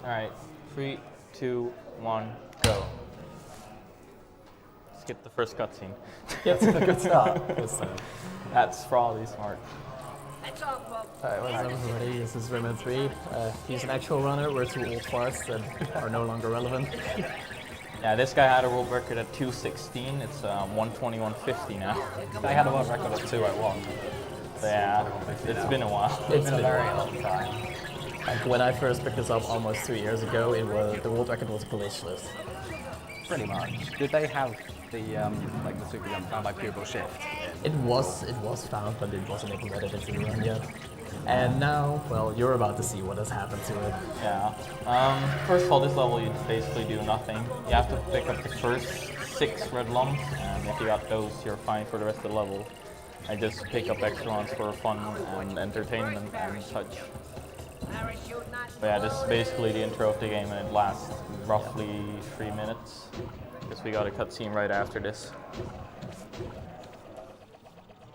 Alright, 3, 2, 1, go. Skip the first cutscene. Yes, a good start. Good start. That's probably smart. Alright, what's up everybody? This is Rayman 3. He's an actual runner. We're two old farts that are no longer relevant. Yeah, this guy had a world record at 2:16. It's 1:21:50 now. I had a world record at 2:01. So yeah, it's been a while. It's been a very long time. Like when I first picked this up almost 3 years ago, the world record was glitchless. Pretty much. Did they have the like the super jump found by pupil shift? It was found, but it wasn't implemented into the run yet. And now, well, you're about to see what has happened to it. Yeah. First of all, this level you basically do nothing. You have to pick up the first 6 red lumps, and if you got those, you're fine for the rest of the level. I just pick up extra ones for fun and entertainment and such. But yeah, this is basically the intro of the game, and it lasts roughly 3 minutes. Because we got a cutscene right after this.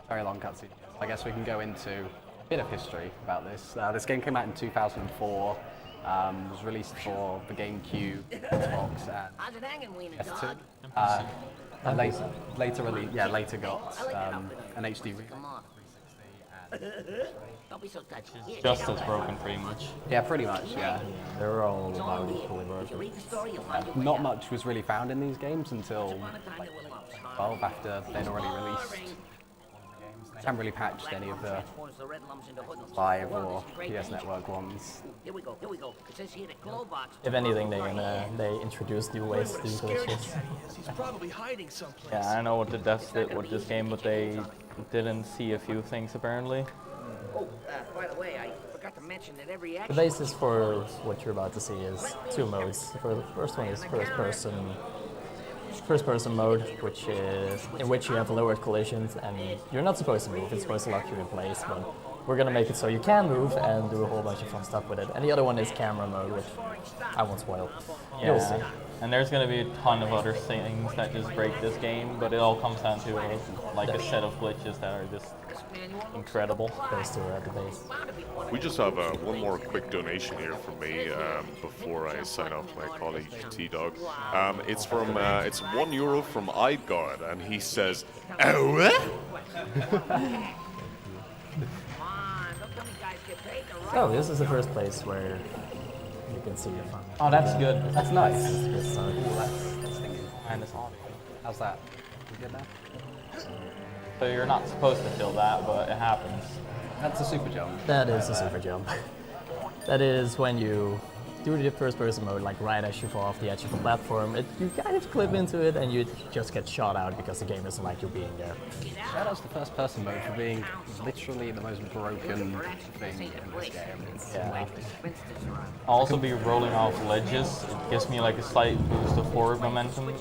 Very long cutscene. I guess we can go into a bit of history about this. This game came out in 2004. Was released for the GameCube, Xbox, and PS2. And later got an HD remake. Don't be so touchy. Just as broken, pretty much. Yeah, pretty much. Yeah. They're all about equally broken. Not much was really found in these games until like 12 after they'd already released. They haven't really patched any of the Live or PS Network ones. Here we go. It says here the glow box. If anything, they introduced new ways to do glitches. He's probably hiding someplace. Yeah, I don't know what the devs did with this game, but they didn't see a few things apparently. Oh, by the way, I forgot to mention that every The action. basis for what you're about to see is 2 modes. The first one is first person mode, which is in which you have lowered collisions and you're not supposed to move. It's supposed to lock you in place, but we're gonna make it so you can move and do a whole bunch of fun stuff with it. And the other one is camera mode, which I won't spoil. You'll see. And there's going to be a ton of other things that just break this game, but it all comes down to like a set of glitches that are just incredible. Those two are at the base. We just have one more quick donation here from me before I sign off my colleague T-Dog. It's from it's €1 from iGod, and he says, "Oh." Oh, this is the first place where you can see your fun. Oh, that's good. That's nice. That's a good start. That's stinking. And it's on. How's that? You good now? So you're not supposed to feel that, but it happens. That's a super jump. That is a super jump. That is when you do the first person mode, like right as you fall off the edge of the platform, you kind of clip into it and you just get shot out because the game doesn't like you being there. Shout out to the first person mode for being literally the most broken thing in this game. Yeah. I'll also be rolling off ledges. It gives me like a slight boost of forward momentum, and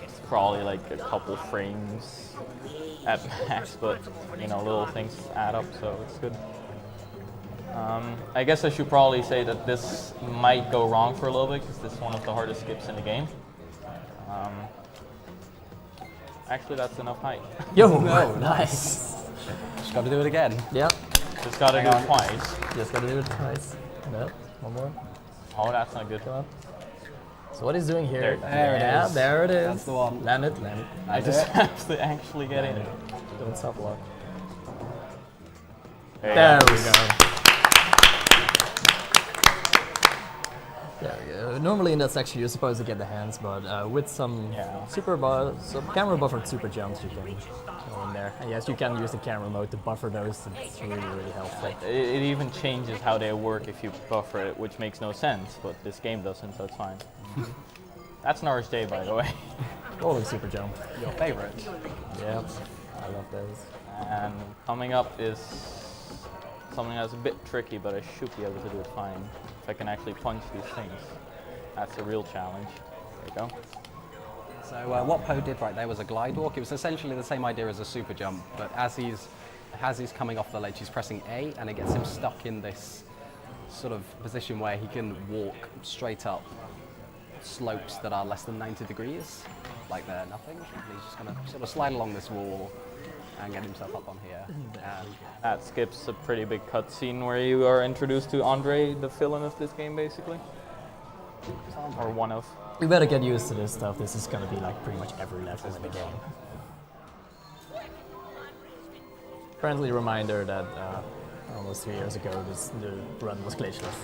it's probably like a couple frames at max, but you know, little things add up, so it's good. I guess I should probably say that this might go wrong for a little bit because this is one of the hardest skips in the game. Actually, that's enough height. Yo, nice. Just got to do it again. Yep, Just gotta do it twice. just gotta do it twice. No, one more. Oh, that's not good. Come on. So what he's doing here? There it Yeah, is. there it is. That's the one. Land it. I just have to actually get in. Don't stop lock. There There we go. There we go. Normally in that section you're supposed to get the hands, but with some some camera buffered super jumps you can go in there. And yes, you can use the camera mode to buffer those. It's really helpful. It even changes how they work if you buffer it, which makes no sense, but this game doesn't, so it's fine. That's an RSJ, by the way. Rolling super jump. Your favorite. Yep, I love those. And coming up is something that's a bit tricky, but I should be able to do it fine. If I can actually punch these things. That's a real challenge. There you go. So what Poe did right there was a glide walk. It was essentially the same idea as a super jump, but as he's coming off the ledge, he's pressing A, and it gets him stuck in this sort of position where he can walk straight up slopes that are less than 90 degrees, like they're nothing. And he's just going to sort of slide along this wall and get himself up on here. That skips a pretty big cutscene where you are introduced to Andre, the villain of this game, basically. or one of. We better get used to this stuff. This is gonna be like pretty much every level in the game. Friendly reminder that almost 3 years ago, the run was glitchless.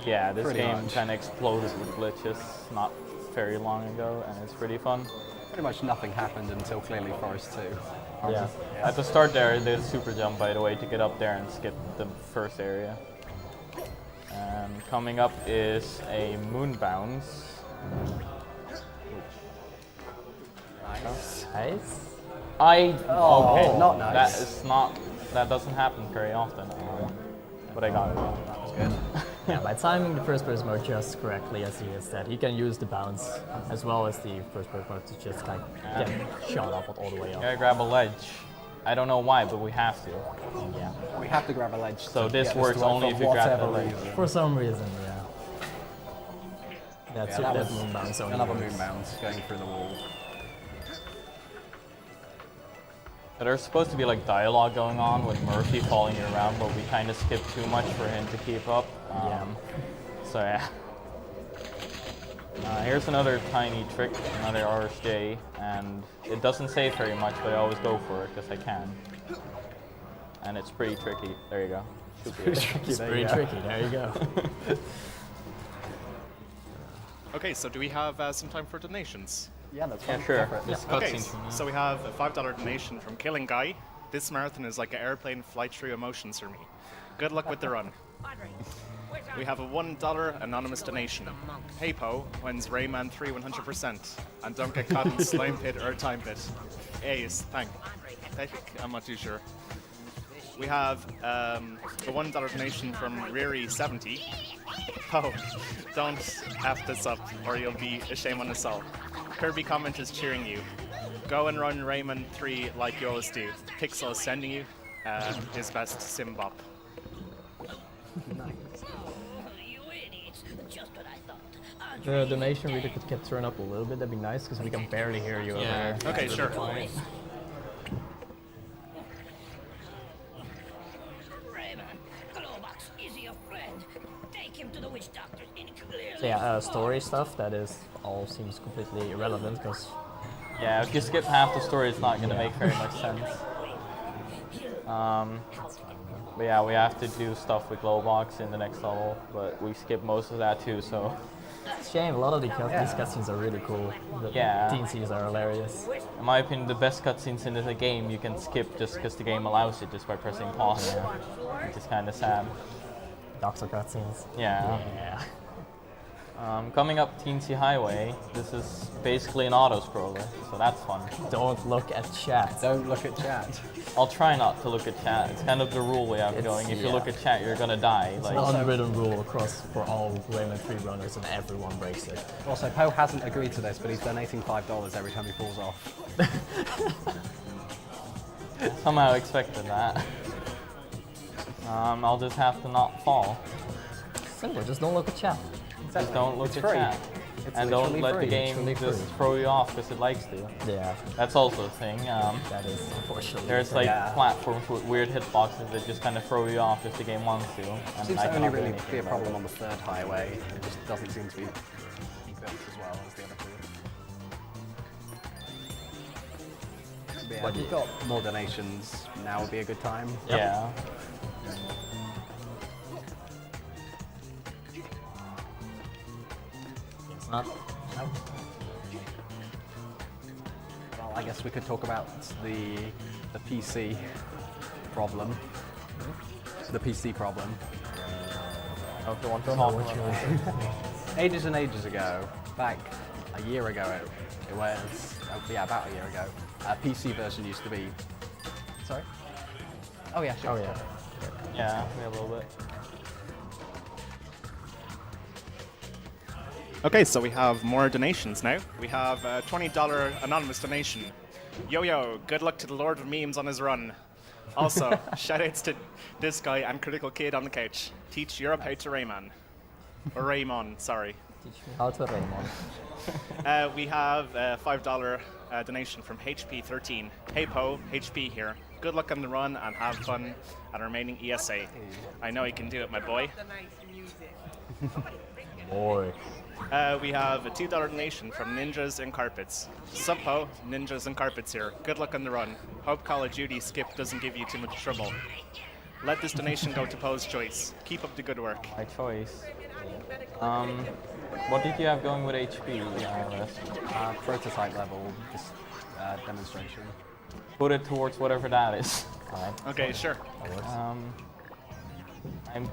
Yeah, this Pretty game much. kind of exploded with glitches not very long ago, and it's pretty fun. Pretty much nothing happened until clearly Forest 2. Yeah. At the start there, there's super jump, by the way, to get up there and skip the first area. And coming up is a moon bounce. Nice. Nice. Okay, not nice. That doesn't happen very often. But I got it. That was good. Yeah, by timing the first person mode just correctly as he is that, he can use the bounce as well as the first person mode to just like get shot up all the way up. Gotta grab a ledge. I don't know why, but we have to. Yeah. We have to grab a ledge. So to this get works to work only for if you grab the whatever ledge. reason. For some reason, yeah. That's Yeah, that that was moon bounce only another works. moon bounce going through the wall. But there's supposed to be like dialogue going on with Murphy following you around, but we kind of skipped too much for him to keep up. So yeah. Here's another tiny trick, another RSJ, and it doesn't save very much, but I always go for it because I can. And it's pretty tricky. There you go. It's pretty tricky, there you go. Okay, so do we have some time for donations? Yeah, that's Yeah, fine. sure. Go for it. This Okay, cutscene's from so we have a $5 donation from Killing Guy. This marathon is like an airplane flight through emotions for me. Good luck with the run. We have a $1 anonymous donation. Hey Po wins Rayman 3 100%. And don't get caught in slime pit or time pit. Ace, thank. I'm not too sure. We have a $1 donation from Riri70. Oh, don't F this up or you'll be ashamed on us all. Kirby comment is cheering you. Go and run Rayman 3 like you always do. Pixel is sending you his best sim bop. The donation reader could get turned up a little bit, that'd be nice, because we can barely hear you over there. Okay, sure. Rayman, Globox is your friend. Take him to the witch doctor in clear. So yeah, story stuff, that is all seems completely irrelevant, because Yeah, if you skip half the story, it's not going to make very much sense. But yeah, we have to do stuff with Glowbox in the next level, but we skip most of that too, so... it's a shame, a lot of these cutscenes are really cool. The Yeah. teen scenes are hilarious. In my opinion, the best cutscenes in the game you can skip just because the game allows it, just by pressing pause, which is kind of sad. Doctor cutscenes. Yeah. Yeah. Coming up Teensy Highway, this is basically an auto-scroller, so that's fun. Don't look at chat. Don't look at chat. I'll try not to look at chat. It's kind of the rule we have going. If you look at chat, you're gonna die. It's Like, an unwritten rule across for all Rayman 3 runners, and everyone breaks it. Also, Poe hasn't agreed to this, but he's donating $5 every time he falls off. somehow expected that. I'll just have to not fall. Simple, just don't look at chat. Just don't look It's at free. chat. It's And don't literally let free. the game Literally just free. throw you off because it likes to. Yeah, That's also a thing. that is unfortunately. There's like Yeah. platforms with weird hitboxes that just kind of throw you off if the game wants to. And Seems I to only cannot do really anything be a about problem it. on the third highway. It just doesn't seem to be built as well as the other two. But yeah, if you've got more donations, now would be a good time. Yeah. It's not. Well, I guess we could talk about the PC problem. The PC problem. Don't you want to talk about it? Ages and ages ago, back a year ago, it was, yeah, about a year ago, a PC version used to be. Sorry? Oh yeah, sure. Oh yeah. Yeah, we have a little bit. Okay, so we have more donations now. We have a $20 anonymous donation. Yo, good luck to the Lord of Memes on his run. Also, shoutouts to this guy and Critical Kid on the couch. Teach Europe how to Rayman. Or Raymon, sorry. Teach me how to Raymon. We have a $5 donation from HP13. Hey Po, HP here. Good luck on the run and have fun at the remaining ESA. I know you can do it, my boy. Boy. We have a $2 donation from Ninjas and Carpets. Suppo, Ninjas and Carpets here. Good luck on the run. Hope Call of Duty skip doesn't give you too much trouble. Let this donation go to Poe's choice. Keep up the good work. My choice. What did you have going with HP? Prototype level demonstration. Put it towards whatever that is. Alright. Okay, sure. I'm a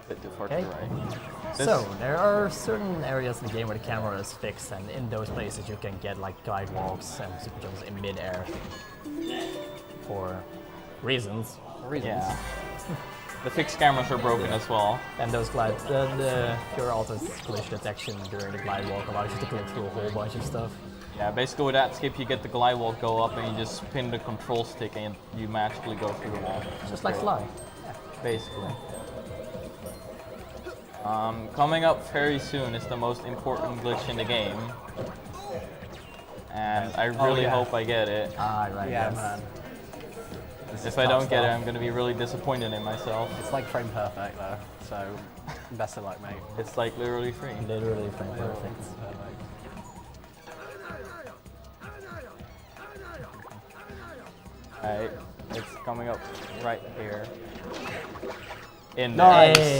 bit too far to Okay. the right. This- So, there are certain areas in the game where the camera is fixed, and in those places you can get like guide walks and super jumps in mid-air. For reasons. Yeah. The fixed cameras are broken as well. And those glide, the pure auto collision detection during the glide walk allows you to click through a whole bunch of stuff. Yeah, basically with that skip you get the glide wall go up and you just spin the control stick and you magically go through the wall. Just like fly. Basically. Coming up very soon is the most important glitch in the game. And I really hope I get it. Ah, right. Yeah, yes. man. This is If I tough don't get it, stuff. I'm going to be really disappointed in myself. It's like frame perfect though, so best of luck, mate. It's like literally free. Literally frame perfect. Alright, it's coming up right here. In Nice.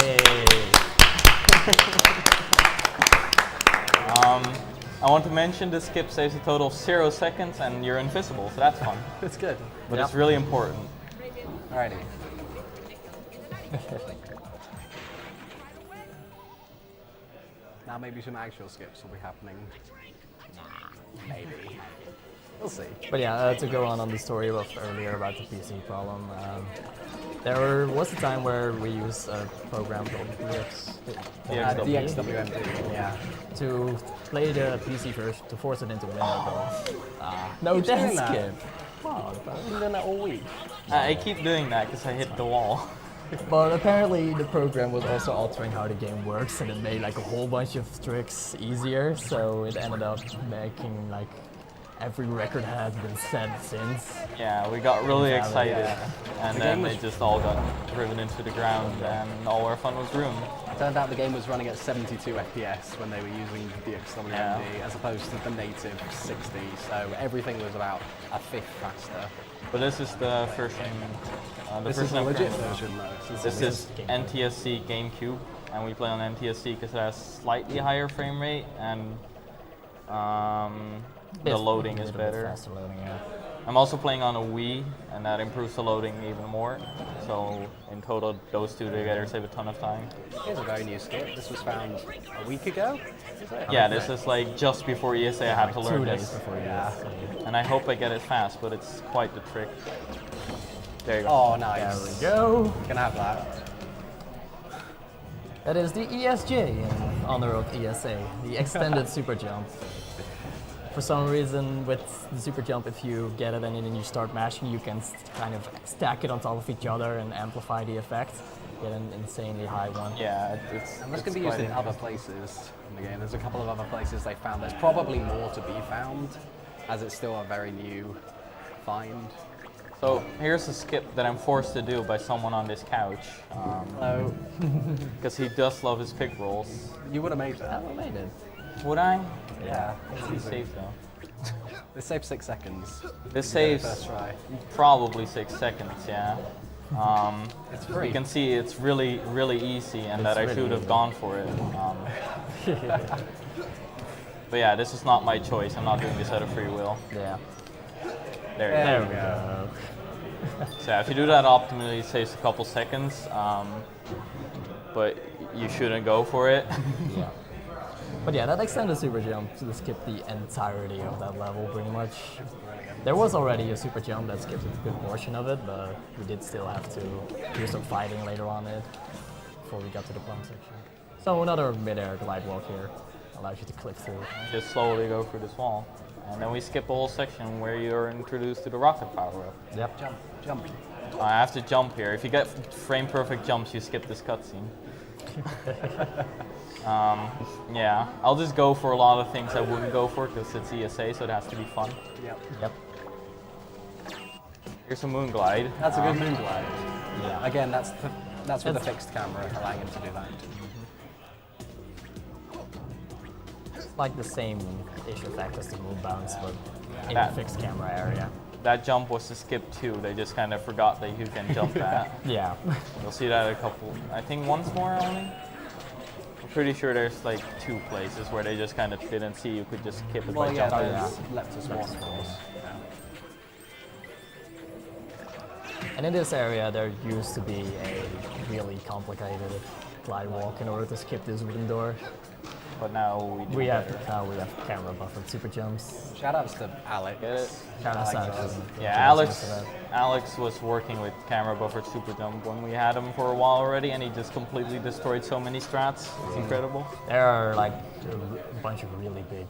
I want to mention this skip saves a total of 0 seconds and you're invisible, so that's fun. It's good. But it's really important. Alrighty. Now maybe some actual skips will be happening. Maybe. We'll see. But yeah, to go on the story of earlier about the PC problem, there was a time where we used a program called DXWMD. Yeah, to play the PC version to force it into Windows. No death that? skip. I've been doing that all week. I keep doing that because I hit the wall. But apparently the program was also altering how the game works, and it made like a whole bunch of tricks easier. So it ended up making like every record has been set since. Yeah, we got really excited. yeah. And The then game they was- just all got driven into the ground and all our fun was ruined. Turned out the game was running at 72 FPS when they were using DXWMD as opposed to the native 60, so everything was about a fifth faster. But this is the version. This is a legit version though. This is NTSC GameCube, and we play on NTSC because it has slightly higher frame rate and the loading is better. Faster loading, yeah. I'm also playing on a Wii, and that improves the loading even more. So in total, those two together save a ton of time. Here's a very new skip. This was found a week ago, is it? Yeah, this is like just before ESA had to Like learn 2 days this. before And I hope I get it fast, but it's quite the trick. There you go. Oh, There nice. we go. You can have that. That is the ESJ in honor of ESA, the extended super jump. For some reason, with the super jump, if you get it and then you start mashing, you can kind of stack it on top of each other and amplify the effect. Get an insanely high one. Yeah, it's. And this it's can be used quite in other places in the game. There's a couple of other places they found. There's probably more to be found, as it's still a very new find. So here's a skip that I'm forced to do by someone on this couch, Hello. because he does love his pig rolls. You would have made that. I made it. Would I? Yeah. Be safe though. This saved 6 seconds. This First saves try. probably 6 seconds, yeah. It's free. You can see it's really, really easy, and that I really should have easy. gone for it. But yeah, this is not my choice. I'm not doing this out of free will. Yeah. There There you we go. go. So yeah, if you do that optimally, it saves a couple seconds. But you shouldn't go for it. Yeah. But yeah, that extended super jump to skip the entirety of that level pretty much. There was already a super jump that skipped a good portion of it, but we did still have to do some fighting later on it before we got to the bomb section. So another mid-air glide walk here allows you to click through. Just slowly go through this wall. And then we skip a whole section where you're introduced to the rocket power-up. Yep. Jump. I have to jump here. If you get frame perfect jumps, you skip this cutscene. Yeah, I'll just go for a lot of things I wouldn't go for because it's ESA, so it has to be fun. Yep. Here's a moon glide. That's a good moon glide. Yeah. Again, that's with a fixed camera, allowing him to do that. like the same-ish effect as the moon bounce, but in Yeah. the fixed camera area. That jump was a skip too. They just kind of forgot that you can jump that. Yeah. You'll see that a couple, I think once more only. I'm pretty sure there's like 2 places where they just kind of didn't see you could just skip it Well, by yeah, jumping. those left us one, of course. And in this area, there used to be a really complicated glide walk in order to skip this wooden door. But now we do better. We have camera buffered super jumps. Shoutouts to Alex. Get it? Shout out Alex to does. Yeah, Alex was working with camera buffered super jump when we had him for a while already, and he just completely destroyed so many strats. It's incredible. There are like a bunch of really big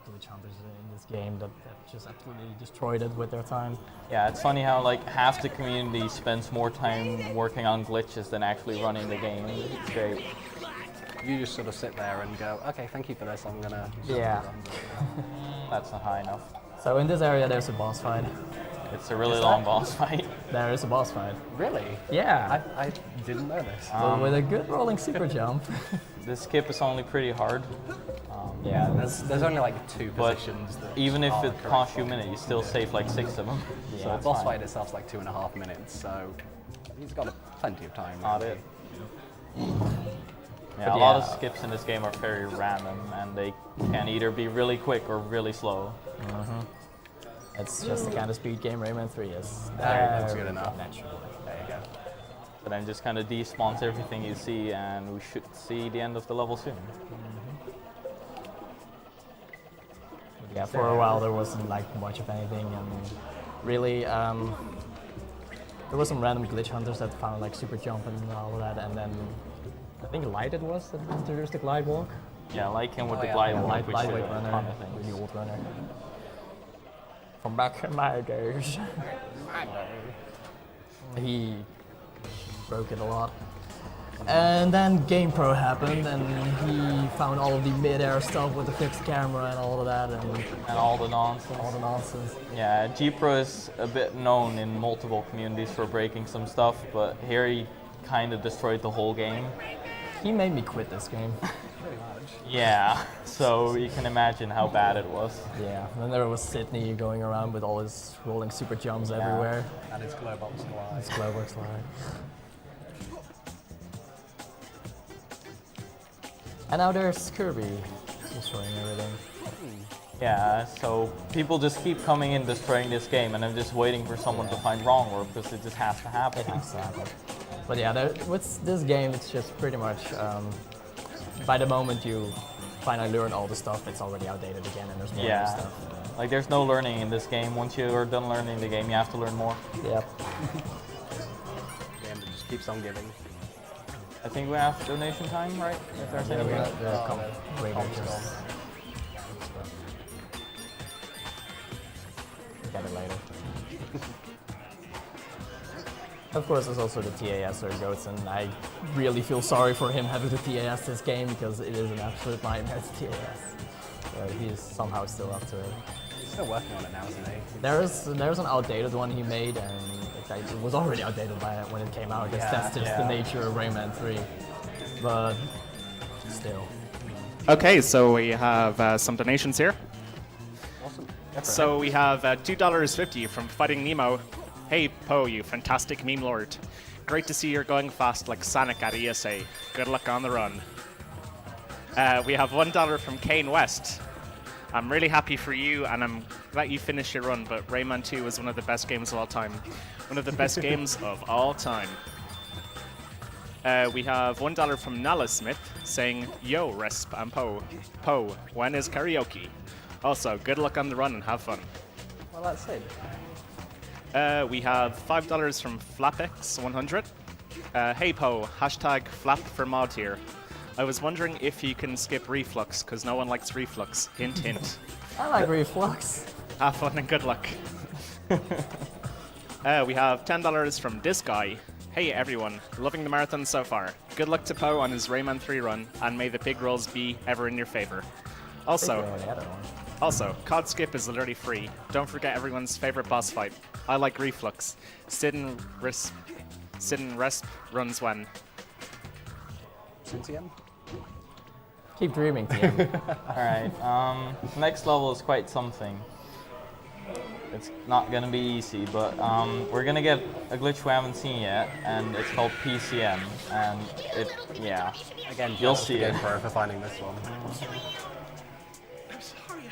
glitch hunters in this game that just absolutely destroyed it with their time. Yeah, it's funny how like half the community spends more time working on glitches than actually running the game. It's great. You just sort of sit there and go, okay, thank you for this, I'm gonna... Yeah. That's not high enough. So in this area, there's a boss fight. It's a really long boss fight. There is a boss fight. Really? Yeah. I didn't know this. But with a good rolling super jump. The skip is only pretty hard. Yeah. There's only like 2 But positions that even if are it correct. costs you a minute, you still save like 6 of them. So So the it's boss fine. fight itself's like 2.5 minutes, so he's got plenty of time. Not it. Yeah, But a lot of yeah. skips in this game are very random, and they can either be really quick or really slow. It's just the kind of speed game Rayman 3 is. That's good enough. Natural. There you go. But then just kind of despawns everything you see, and we should see the end of the level soon. Yeah, for a while there wasn't like much of anything, and really there was some random glitch hunters that found like super jump and all of that, and then I think Light it was that introduced the glide walk. Yeah, like him with Oh, the yeah. glide Yeah, walk, which lightweight did a runner, ton of things. really old runner. From back in my days. He broke it a lot. And then GamePro happened, and he found all of the mid-air stuff with the fixed camera and all of that, and And all the nonsense. all the nonsense. Yeah, G-Pro is a bit known in multiple communities for breaking some stuff, but here he kind of destroyed the whole game. He made me quit this game. Yeah, so you can imagine how bad it was. Yeah, and then there was Sydney going around with all his rolling super jumps everywhere. And it's Globox Glide. It's Globox Glide. And now there's Kirby destroying everything. Yeah, so people just keep coming in destroying this game, and I'm just waiting for someone to find wrong or because it just has to happen. It has to happen. But yeah, with this game, it's just pretty much by the moment you finally learn all the stuff, it's already outdated again, and there's more new Yeah, stuff. like there's no learning in this game. Once you are done learning the game, you have to learn more. Yep. The end just keeps on giving. I think we have donation time, right? If there's Yeah, we anything. got the Raiders. Get it later. Of course, there's also the TAS or Goats, and I really feel sorry for him having to TAS this game because it is an absolute nightmare to TAS. But he's somehow still up to it. He's still working on it now, isn't he? There's an outdated one he made, and it was already outdated by when it came out. Because that's just the nature of Rayman 3. But still. Okay, so we have some donations here. Awesome. So we have $2.50 from Fighting Nemo. Hey Po, you fantastic meme lord. Great to see you're going fast like Sonic at ESA. Good luck on the run. We have $1 from Kane West. I'm really happy for you, and I'm glad you finished your run, but Rayman 2 was one of the best games of all time. One of the best games of all time. We have $1 from Nala Smith saying, Yo, Resp and Po. Po, when is karaoke? Also, good luck on the run and have fun. Well, that's it. We have $5 from FlapX100. Hey Po, hashtag flap for mod here. I was wondering if you can skip reflux, because no one likes reflux. Hint, hint. I like Reflux. Have fun and good luck. We have $10 from this guy. Hey everyone, loving the marathon so far. Good luck to Po on his Rayman 3 run, and may the pig rolls be ever in your favor. Also, COD skip is literally free. Don't forget everyone's favorite boss fight. I like Reflux. Sid and Resp runs when. Since again? Keep dreaming, TM. Alright, next level is quite something. It's not gonna be easy, but we're gonna get a glitch we haven't seen yet, and it's called PCM, and yeah. Again, You'll see it. Game Pro for finding this one. I'm sorry.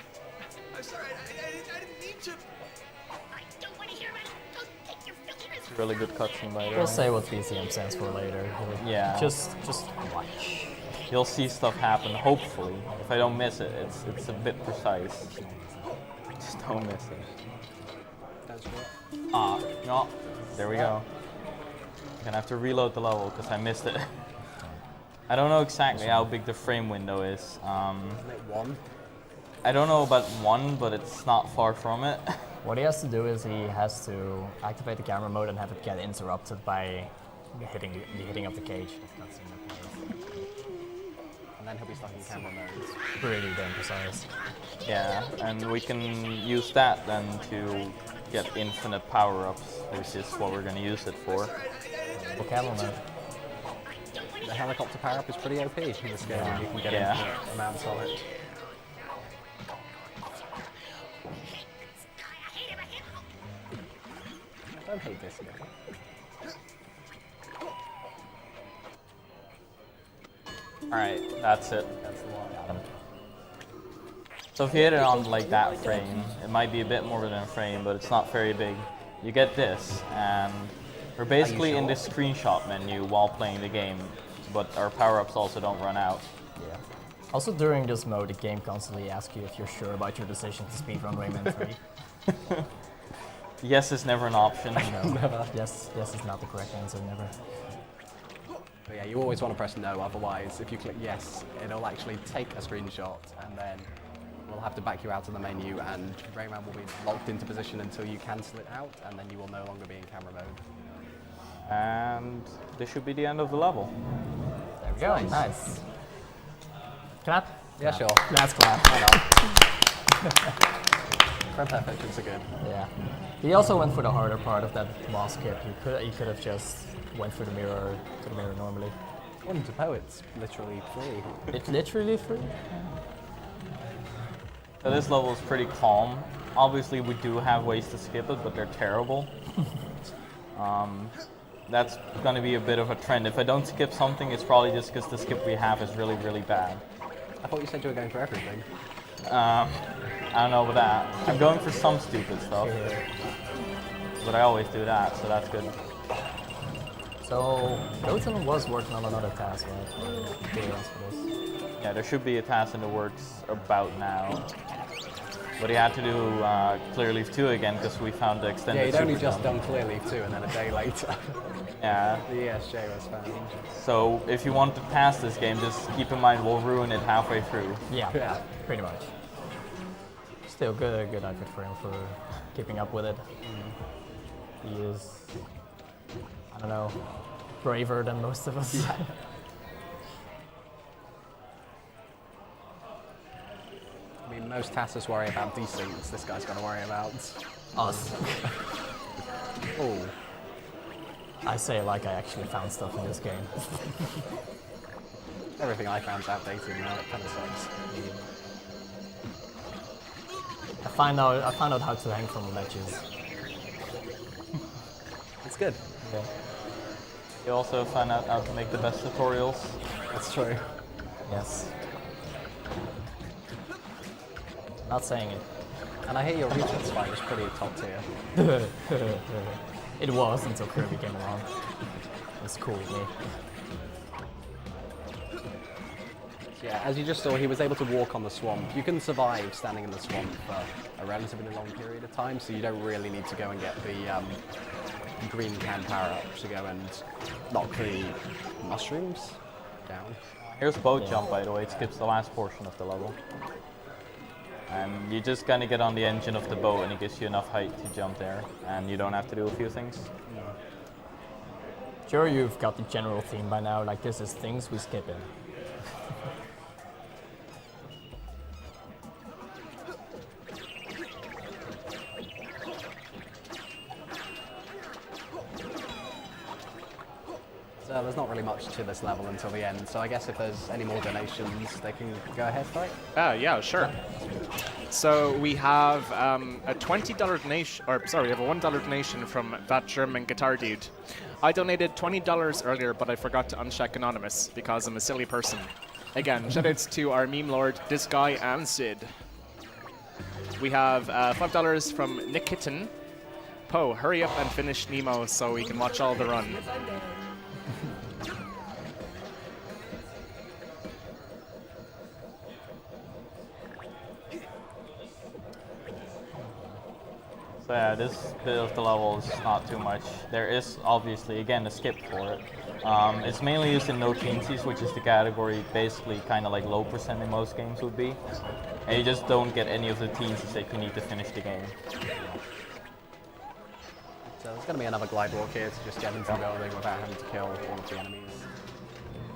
I'm sorry. I didn't mean to. I don't want to hear about it. Don't take your filthiness. Really good cutscene by the way. We'll say what PCM stands for later. Yeah. Just watch. You'll see stuff happen, hopefully. If I don't miss it, it's a bit precise. Just don't miss it. Ah, no. There we go. Gonna have to reload the level because I missed it. I don't know exactly how big the frame window is. Isn't it 1? I don't know about 1, but it's not far from it. What he has to do is he has to activate the camera mode and have it get interrupted by the hitting of the cage. That's in the place. And then he'll be stuck in camera mode. Pretty damn precise. Yeah, and we can use that then to get infinite power-ups, which is what we're gonna use it for. Well, camera mode. The helicopter power-up is pretty OP in this game. Yeah. You can get Yeah. infinite amounts of it. I don't hate this game. Alright, that's it. That's the one. Got him. So if you hit it on like that frame, it might be a bit more than a frame, but it's not very big. You get this, and we're basically in this screenshot menu while playing the game, but our power-ups also don't run out. Yeah. Also during this mode, the game constantly asks you if you're sure about your decision to speedrun Rayman 3. Yes is never an option. No. Yes is not the correct answer, never. But yeah, you always want to press no, otherwise if you click yes, it'll actually take a screenshot and then we'll have to back you out of the menu and Rayman will be locked into position until you cancel it out and then you will no longer be in camera mode. And this should be the end of the level. There we go, nice. Clap? Yeah, sure. Let's clap. Why not? Frame perfections are good. Yeah. He also went for the harder part of that boss skip. He could have just went for the mirror to the mirror normally. According to Poets, literally free. It's literally free. So this level is pretty calm. Obviously we do have ways to skip it, but they're terrible. That's going to be a bit of a trend. If I don't skip something, it's probably just because the skip we have is really, really bad. I thought you said you were going for everything. I don't know about that. I'm going for some stupid stuff, but I always do that, so that's good. So, Goten was working on another task, right? For this. Yeah, there should be a task in the works about now. But he had to do Clear Leaf 2 again because we found the extended Yeah, he'd only super just jump. done Clear Leaf 2 and then a day later, Yeah, the ESJ was found. so if you want to pass this game, just keep in mind we'll ruin it halfway through. Yeah, Yeah. pretty much. Still good outfit for him for keeping up with it. He is, I don't know, braver than most of us. Yeah. I mean, most Tassos worry about desyncs, this guy's got to worry about Us. Oh, I say like I actually found stuff in this game. everything I found's outdated now, it kind of sucks. I found out how to hang from ledges. It's good. Yeah. You also find out how to make the best tutorials. That's true. Yes. Not saying it. And I hear your Rejects fight was pretty top tier. It was until Kirby came along. It's cool with me. Yeah, as you just saw, he was able to walk on the swamp. You can survive standing in the swamp for a relatively long period of time, so you don't really need to go and get the green can power-up to go and knock the mushrooms down. Here's boat jump, by the way. It skips the last portion of the level. And you just kind of get on the engine of the boat and it gives you enough height to jump there. And you don't have to do a few things. Sure, you've got the general theme by now, like this is things we skip in. So there's not really much to this level until the end. So I guess if there's any more donations, they can go ahead, right? Yeah, sure. So we have a $20 donation, or sorry, we have a $1 donation from that German guitar dude. I donated $20 earlier, but I forgot to uncheck Anonymous because I'm a silly person. Again, shoutouts to our meme lord, this guy, and Sid. We have $5 from Nick Kitten. Poe, hurry up and finish Nemo so we can watch all the run. So yeah, this bit of the level is not too much. There is obviously, again, a skip for it. It's mainly used in no teensies, which is the category basically kind of like low percent in most games would be. And you just don't get any of the teensies that you need to finish the game. So there's going to be another glide walk here to just get into the building without having to kill all of the enemies.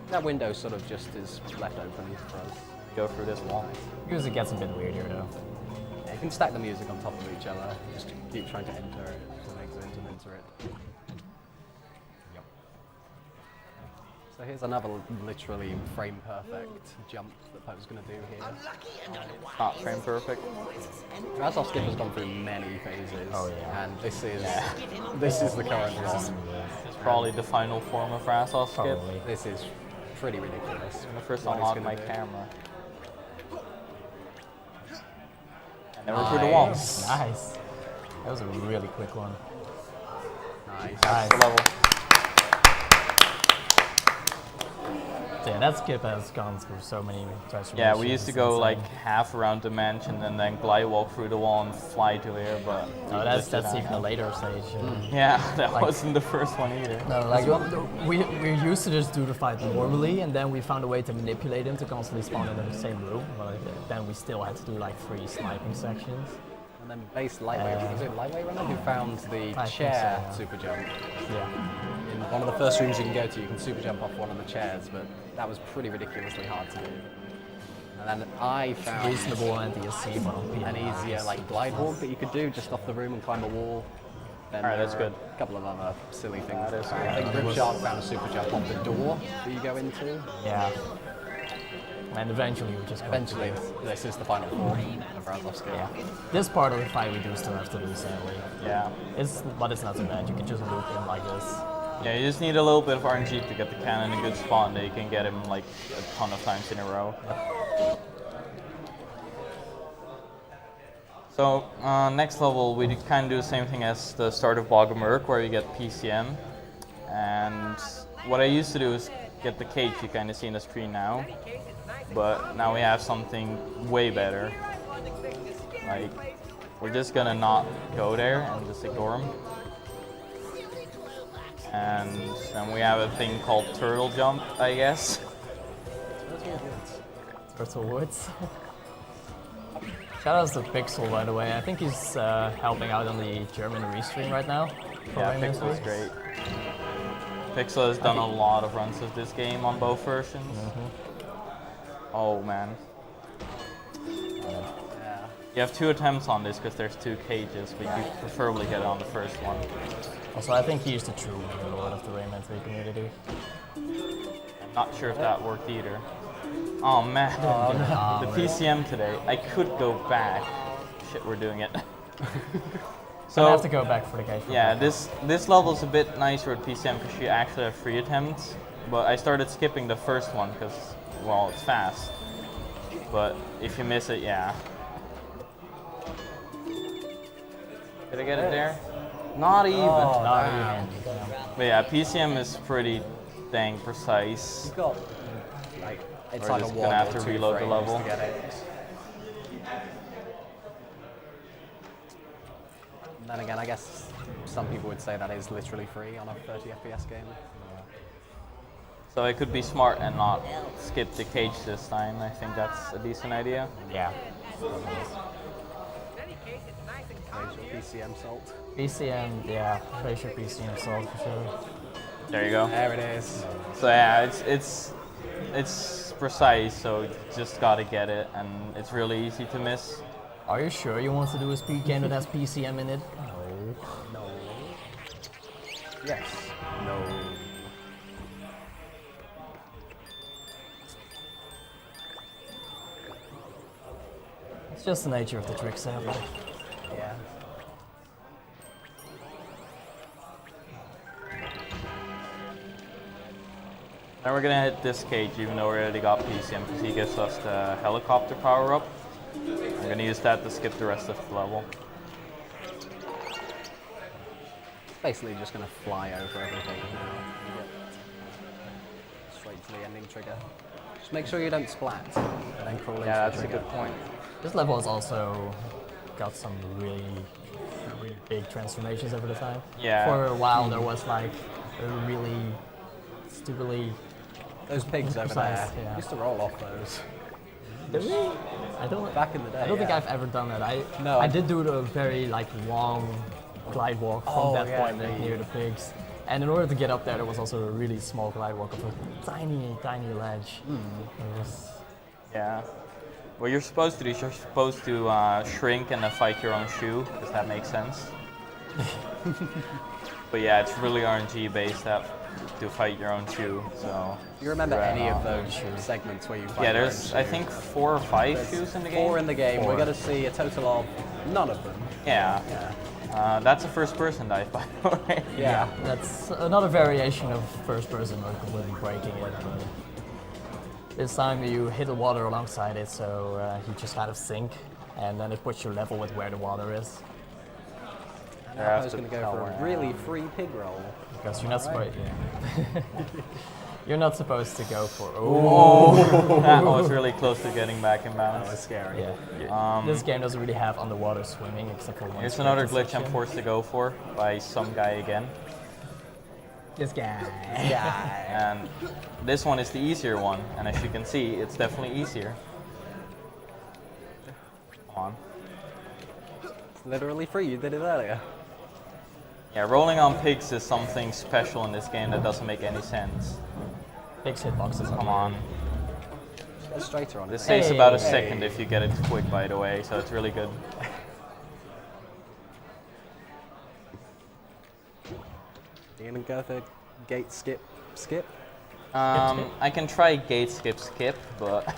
That window sort of just is left open for us. Go through this wall. Music gets a bit weird here though. Yeah, you can stack the music on top of each other. Just keep trying to enter it, and exit and enter it. Yep. So here's another literally frame perfect jump that Poe's going to do here. Not frame perfect. Razov Skip has gone through many phases. Oh, yeah. And this is the current one. It's probably the final form of Razov skip. Probably. This is pretty ridiculous. When I first what he's unlocked gonna my do. camera. And then we're through the walls. Nice. That was a really quick one. Nice. Nice. The level. Yeah, that skip has gone through so many transformations. Yeah, we used to go It's like insane. half around the mansion and then glide walk through the wall and fly to here, but No, that's even a later stage. yeah, that Like- wasn't the first one either. No, like we used to just do the fight normally, and then we found a way to manipulate him to constantly spawn in the same room. But then we still had to do like 3 sniping sections. And then base lightweight. Was it lightweight runner who found the I think chair so, yeah. super jump? Yeah. In one of the first rooms you can go to, you can super jump off one of the chairs, but that was pretty ridiculously hard to do. And then I found Reasonable anti-SC, but on an easier like glide walk that you could do just off the room and climb a wall. Then Alright, there that's were good. A couple of other silly things. That is I think Ripshark found a super jump off the door that you go into. Yeah. And eventually we just go Eventually, through it. this is the final form of Razov Skip. Yeah. This part of the fight we do still have to do sadly. Yeah. But it's not so bad. You can just loop in like this. Yeah, you just need a little bit of RNG to get the cannon in a good spot and then you can get him like a ton of times in a row. So, next level we kind of do the same thing as the start of Bog of Merc where you get PCM. And what I used to do is get the cage you kind of see on the screen now. But now we have something way better. Like, we're just gonna not go there and just ignore him. And then we have a thing called turtle jump, I guess. Turtle Woods. Shout out to Pixel, by the way. I think he's helping out on the German restream right now. for Yeah, Rayman Pixel is 3. great. Pixel has done a lot of runs of this game on both versions. Oh man. Yeah. You have 2 attempts on this because there's 2 cages, but you preferably get it on the first one. Also, I think he's the true lord of the Rayman 3 community. I'm not sure if that worked either. Oh man, the PCM today. I could go back. Shit, we're doing it. So I have to go back for the cage. Yeah, this level's a bit nicer at PCM because you actually have 3 attempts. But I started skipping the first one because, well, it's fast. But if you miss it, yeah. Did I get it there? Not even. Not even. But yeah, PCM is pretty dang precise. You've got like it's We're like a just 1 gonna have or to 2 reload the frames level. to get it. And then again, I guess some people would say that is literally free on a 30 FPS game. So I could be smart and not skip the cage this time. I think that's a decent idea. Yeah. There's your PCM salt. PCM, yeah. Face your PCM salt for sure. There you go. There it is. So yeah, it's precise, so you just gotta get it, and it's really easy to miss. Are you sure you want to do a speed game that has PCM in it? No. No. Yes. No. It's just the nature of the trick set. Yeah. Then we're gonna hit this cage, even though we already got PCM, because he gives us the helicopter power up. I'm gonna use that to skip the rest of the level. Basically just going to fly over everything now. And get straight to the ending trigger. Just make sure you don't splat and then crawl into Yeah, the that's a trigger. good point. This level has also got some really big transformations over the time. Yeah. For a while there was like a really stupidly. Those pigs over there, Precise, yeah. used to roll off those. Did we? I don't. Back in the day, I don't think yeah. I've ever done that. No, I I- did do the very like long glide walk from Oh, that yeah, point like, the- near the pigs. And in order to get up there was also a really small glide walk of a tiny, tiny ledge. It was, Yeah. What you're supposed to do is you're supposed to shrink and then fight your own shoe, because that makes sense. But yeah, it's really RNG based to fight your own shoe. So. Do you remember Right any of on. those segments where you fight Yeah, your there's own I shoe? think 4 or 5 shoes in the game. 4 in the game. Four. We're going to see a total of none of them. Yeah. Yeah. That's a first-person dive, by the way. Yeah. that's another variation of first person or completely breaking it. But this time you hit the water alongside it, so you just kind of sink, and then it puts your level with where the water is. And Yeah, I was going to go for a really free pig roll. Because you're not supposed. Yeah. You're not supposed to go for. That was really close to getting back in That was balance. scary. Yeah. This game doesn't really have underwater swimming except for one. Here's another sprint glitch I'm section. forced to go for by some guy again. This guy. Yeah. And this one is the easier one, and as you can see, it's definitely easier. Come on. It's literally free. You did it earlier. Yeah, rolling on pigs is something special in this game that doesn't make any sense. Pigs hitboxes. Come on. Go straighter on This it. takes about a Hey. second if you get it quick, by the way, so it's really good. You're going to go for gate skip? I can try gate skip, but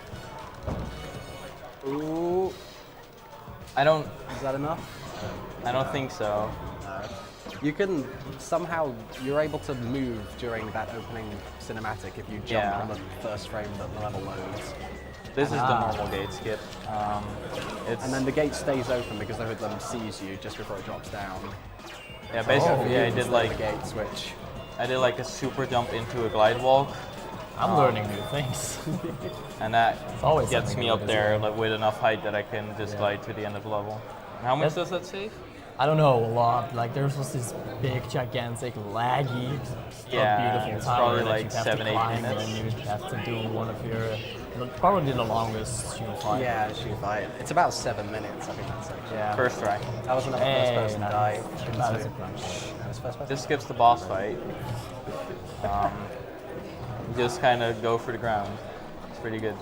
Ooh. I don't Is that enough? think so. You can somehow, you're able to move during that opening cinematic if you jump Yeah. on the first frame that the level loads. This is the normal gate skip. It's And then the gate stays open because the hoodlum sees you just before it drops down. yeah, basically I You did can like the gate switch. I did like a super jump into a glide walk, I'm learning new things. and that always gets something me new up as there well. like, with enough height that I can just glide to the end of the level. How much does that save? I don't know, a lot. Like there's just this big, gigantic, laggy, Yeah, beautiful it's tower probably that like you have 7-8 to climb, minutes. and then you have to do one of your, probably the longest shoot fight. Yeah, shoot fight. It's about 7 minutes, I think that's it. Yeah. First try. That was another Hey, first person nice. dive. That was a crunch. That was first person. This skips the boss fight. Just kind of go for the ground. It's pretty good.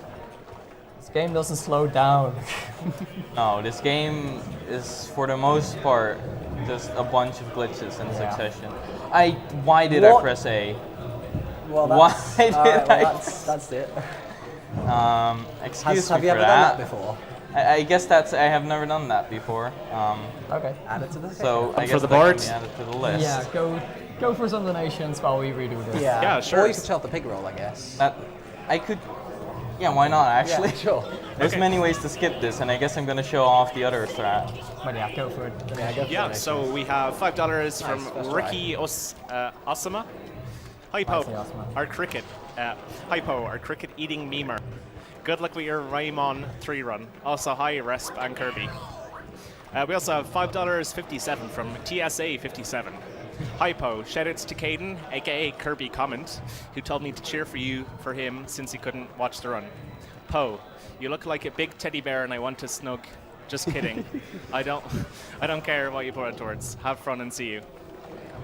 This game doesn't slow down. No, this game is for the most part just a bunch of glitches in succession. Why did I What? press A? Well, Why that's, did alright, I- well, that's it. Excuse me Have you for ever that. done that before? I guess I have never done that before. Okay. Add it to the So I for guess the that board? can be added to the list. Yeah, go for some donations while we redo this. Yeah, sure. Or you could tell the pig roll, I guess. That I could. Yeah, why not actually? Yeah, sure. There's many ways to skip this, and I guess I'm gonna show off the other strat. But yeah, go for it. Yeah, go for Yeah, it. so we have $5 first from try. Ricky Osama. Hypo, Nicely, Osama. our cricket. Hypo, our cricket eating memer. Good luck with your Rayman 3 run. Also, hi, Resp and Kirby. We also have $5.57 from TSA57. Hypo, shoutouts to Caden, aka Kirby Comment, who told me to cheer for him since he couldn't watch the run. Poe, you look like a big teddy bear and I want to snug. Just kidding. I don't care what you put it towards. Have fun and see you.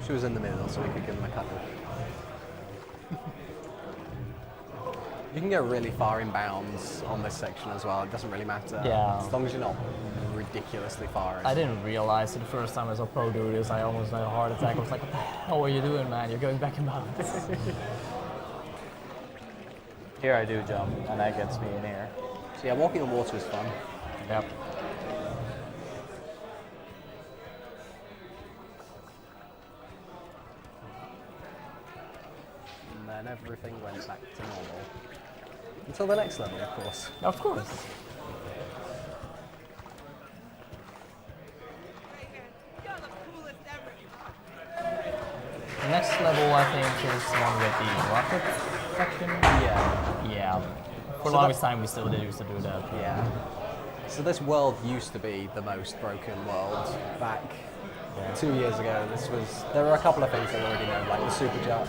She was in the middle, so we could give him a couple. You can go really far in bounds on this section as well. It doesn't really matter. Yeah. As long as you're not ridiculously far in. I didn't realize it the first time I saw Poe do this. I almost had a heart attack. I was like, what the hell are you doing, man? You're going back in bounds. Here I do jump, and that gets me in here. So yeah, walking on water is fun. Yep. everything went back to normal. Until the next level, of course. Of course. The next level, I think, is one with the rocket section. Yeah. Yeah. For the So longest time, we still did used to do that. Yeah. So this world used to be the most broken world back 2 years ago. There were a couple of things I already know, like the super jump.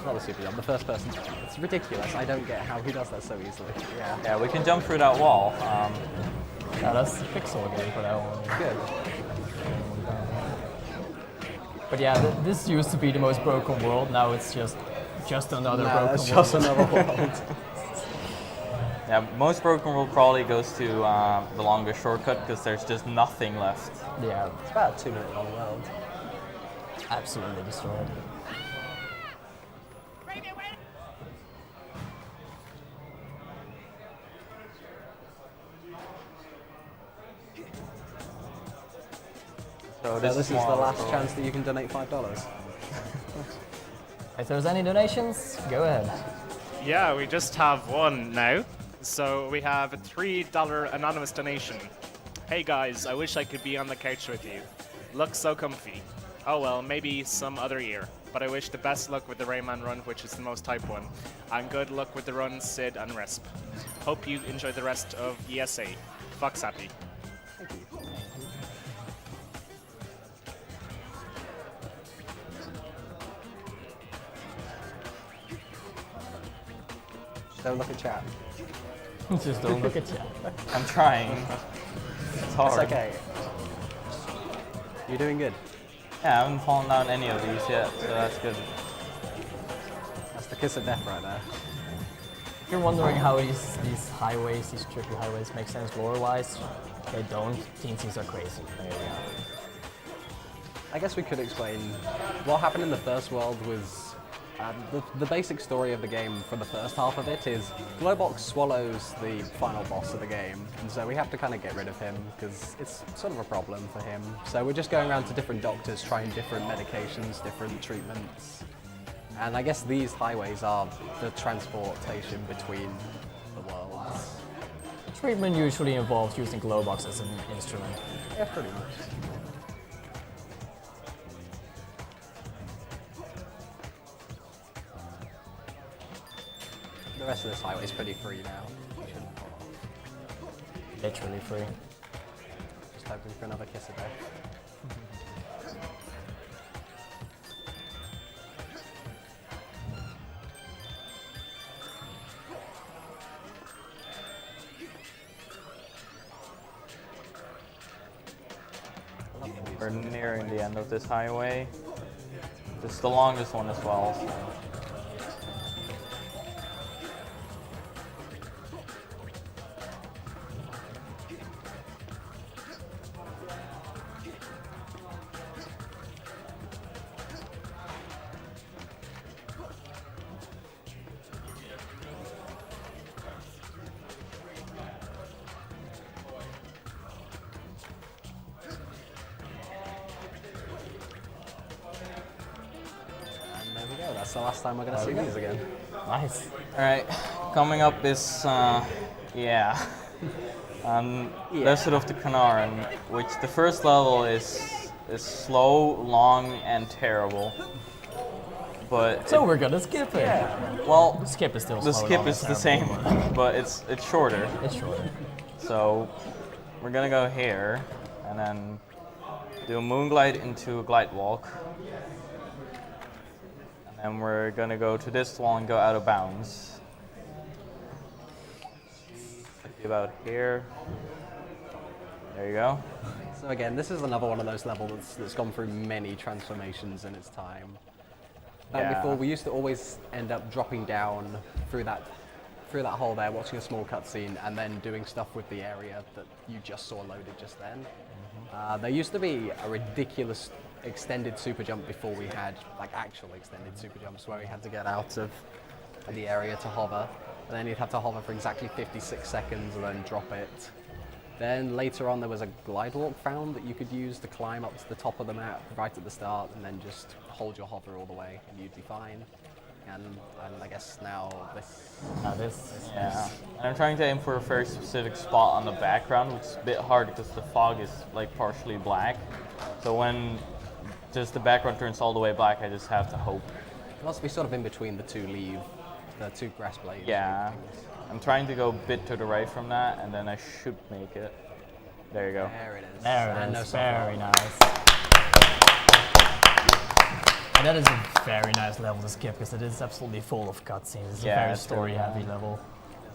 Not the super jump, the first person. It's ridiculous. I don't get how he does that so easily. Yeah. Yeah, we can jump through that wall. Yeah, that's the pixel game for that one. Good. But yeah, this used to be the most broken world. Now it's just another broken world. It's just another world. Yeah, most broken world probably goes to the longest shortcut because there's just nothing left. Yeah, It's about a 2-minute long world. absolutely destroyed. So So this is the one last for- chance that you can donate $5. If there's any donations, go ahead. Yeah, we just have one now. So we have a $3 anonymous donation. Hey guys, I wish I could be on the couch with you. Looks so comfy. Oh well, maybe some other year. But I wish the best luck with the Rayman run, which is the most type 1. And good luck with the run, Sid and Resp. Hope you enjoy the rest of ESA. Fox happy. Thank you. Don't look at chat. Just don't look at chat. I'm trying. It's hard. It's okay. You're doing good. Yeah, I haven't fallen down any of these yet, so that's good. That's the kiss of death right there. If you're wondering how these highways, these trippy highways make sense lore-wise, they don't. Teensies are crazy. There you go. I guess we could explain what happened in the first world was the basic story of the game for the first half of it is Glowbox swallows the final boss of the game, and so we have to kind of get rid of him because it's sort of a problem for him. So we're just going around to different doctors trying different medications, different treatments, and I guess these highways are the transportation between the worlds. Treatment usually involves using Glowbox as an instrument. Yeah, pretty much. The rest of this highway is pretty free now. We shouldn't fall off. Literally free. Just hoping for another kiss of death. We're nearing the end of this highway. This is the longest one as well. So. And there we go, that's the last time we're going to see these again. Nice. Alright, coming up is, Desert of the Canaran, which the first level is slow, long, and terrible. But So we're gonna skip it. well, The skip is still the slow, skip long, is and the same, terrible, but it's shorter. but It's shorter. So we're gonna go here and then do a moonglide into a glide walk. And then we're gonna go to this wall and go out of bounds. Maybe about here. There you go. So again, this is another one of those levels that's gone through many transformations in its time. Back Yeah. before, we used to always end up dropping down through that hole there, watching a small cutscene, and then doing stuff with the area that you just saw loaded just then. There used to be a ridiculous extended super jump before we had like actual extended super jumps where we had to get out of the area to hover, and then you'd have to hover for exactly 56 seconds and then drop it. Then later on there was a glide walk found that you could use to climb up to the top of the map right at the start and then just hold your hover all the way and you'd be fine. and I guess now this. Yeah. And I'm trying to aim for a very specific spot on the background, which is a bit hard because the fog is like partially black. So when just the background turns all the way black, I just have to hope. It must be sort of in between the two grass blades. Yeah. I'm trying to go a bit to the right from that, and then I should make it. There you go. There it is. There And it no is. software. Very nice. And that is a very nice level to skip because it is absolutely full of cutscenes. It's Yeah, a very it's really story-heavy level.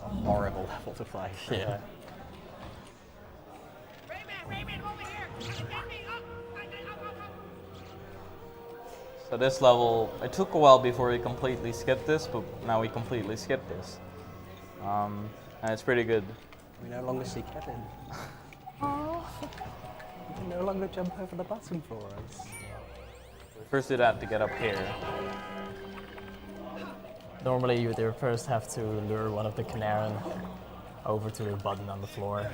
A horrible level to play. Yeah. Rayman, over here! Get me up! So this level, it took a while before we completely skipped this, but now we completely skipped this. And it's pretty good. We no longer see Kevin. He can no longer jump over the button for us. First did that to get up here. Normally, you would first have to lure one of the Canaran over to a button on the floor,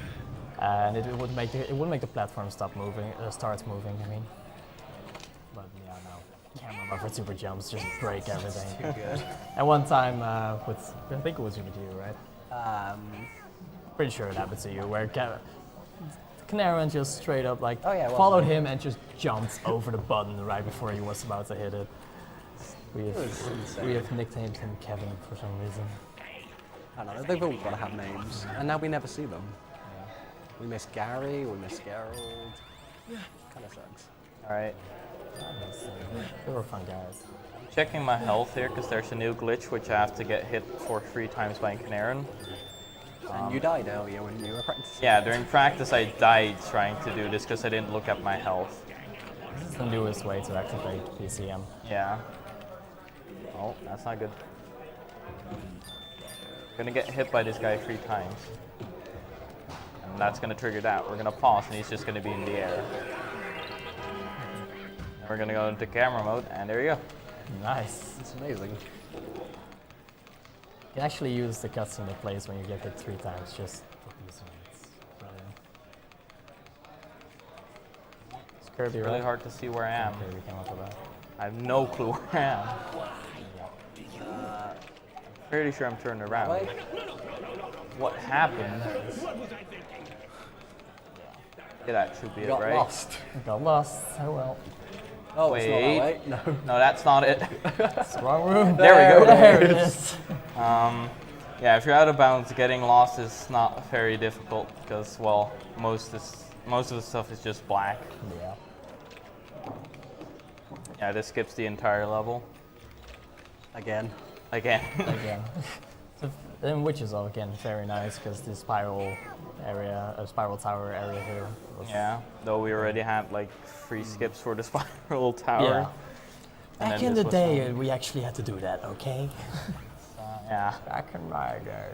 and it would make the platform start moving. I mean, but yeah, no. Camera buffer super jumps just break everything. Too good. And one time with I think it was with you, right? Pretty sure it happened to you, where Canaran just straight up like Oh, yeah, it was. followed him and just jumped over the button right before he was about to hit it. We have nicknamed him Kevin for some reason. I don't know, they've all got to have names. And now we never see them. We miss Gary, we miss Gerald. Kind of sucks. Alright. They were fun guys. Checking my health here because there's a new glitch which I have to get hit for 3 times by Canaran. And you died earlier when you were practicing. Yeah, during practice I died trying to do this because I didn't look at my health. This is the newest way to activate PCM. Yeah. Oh, that's not good. Gonna get hit by this guy 3 times. And that's gonna trigger that. We're gonna pause and he's just gonna be in the air. And we're gonna go into camera mode and there you go. Nice. It's amazing. You can actually use the cutscene that plays when you get hit 3 times just for PCM. It's brilliant. It's Kirby, Really right? hard to see where I am. Kirby came up with that. I have no clue where I am. Pretty sure I'm turned around. Wait. What happened? Yeah, that should be You it, got right? lost. Got lost. Oh well. Oh, Wait. it's not that way. No. No, that's not it. It's the wrong room. There we go. There it is. Yeah, if you're out of bounds, getting lost is not very difficult because, well, most of the stuff is just black. Yeah. Yeah, this skips the entire level. Again. Again. Again. So, then which is again very nice because the spiral tower area here. Was, Yeah, though we already had like 3 skips for the spiral tower. Yeah. And Back then in this the was day, fun. we actually had to do that, okay? Yeah. Back in my day.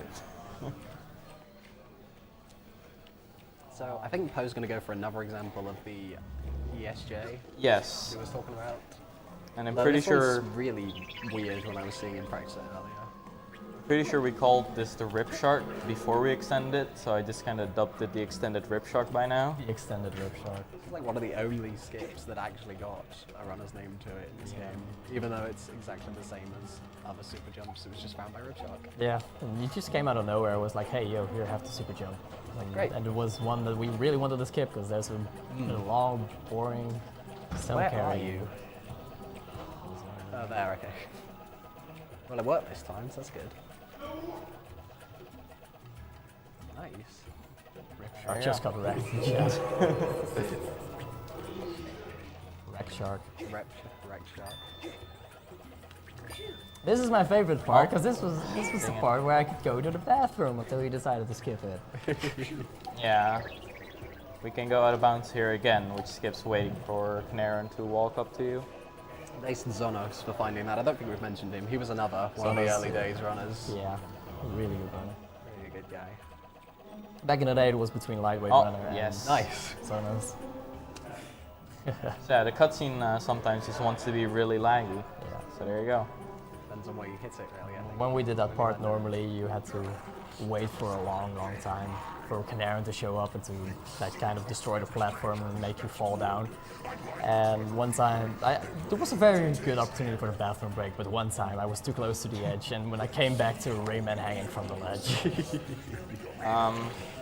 So I think Poe's going to go for another example of the ESJ Yes. he was talking about. And I'm Though pretty this one's sure really weird when I was seeing him practice it earlier. we called this the rip shark before we extended it, so I just kind of dubbed it the extended rip shark by now. The extended rip shot. It's like one of the only skips that actually got a runner's name to it in this game, even though it's exactly the same as other super jumps. It was just found by Ripshark. Yeah, and it just came out of nowhere. It was like, hey, yo, here, have the super jump. Great. And it was one that we really wanted to skip because there's a long, boring cell Where carry. are you? Oh, there, okay. Well, it worked this time, so that's good. Nice. Shark just got wrecked. Yeah. Wreck shark. Wreck shark. This is my favorite part because this was the part where I could go to the bathroom until we decided to skip it. Yeah. We can go out of bounds here again, which skips waiting for Canaran to walk up to you. Thanks to Zonos for finding that. I don't think we've mentioned him. He was another one of the Zonos, early days runners. Yeah, really good runner. Really good guy. Back in the day, it was between lightweight Oh, runner and yes. Nice. Zonos. So yeah, the cutscene sometimes just wants to be really laggy. Yeah. So there you go. Depends on where you hit it, really. I think. When we did that part, normally you had to wait for a long, long time for Canaran to show up and to like kind of destroy the platform and make you fall down. And one time, there was a very good opportunity for the bathroom break, but one time I was too close to the edge, and when I came back to Rayman hanging from the ledge.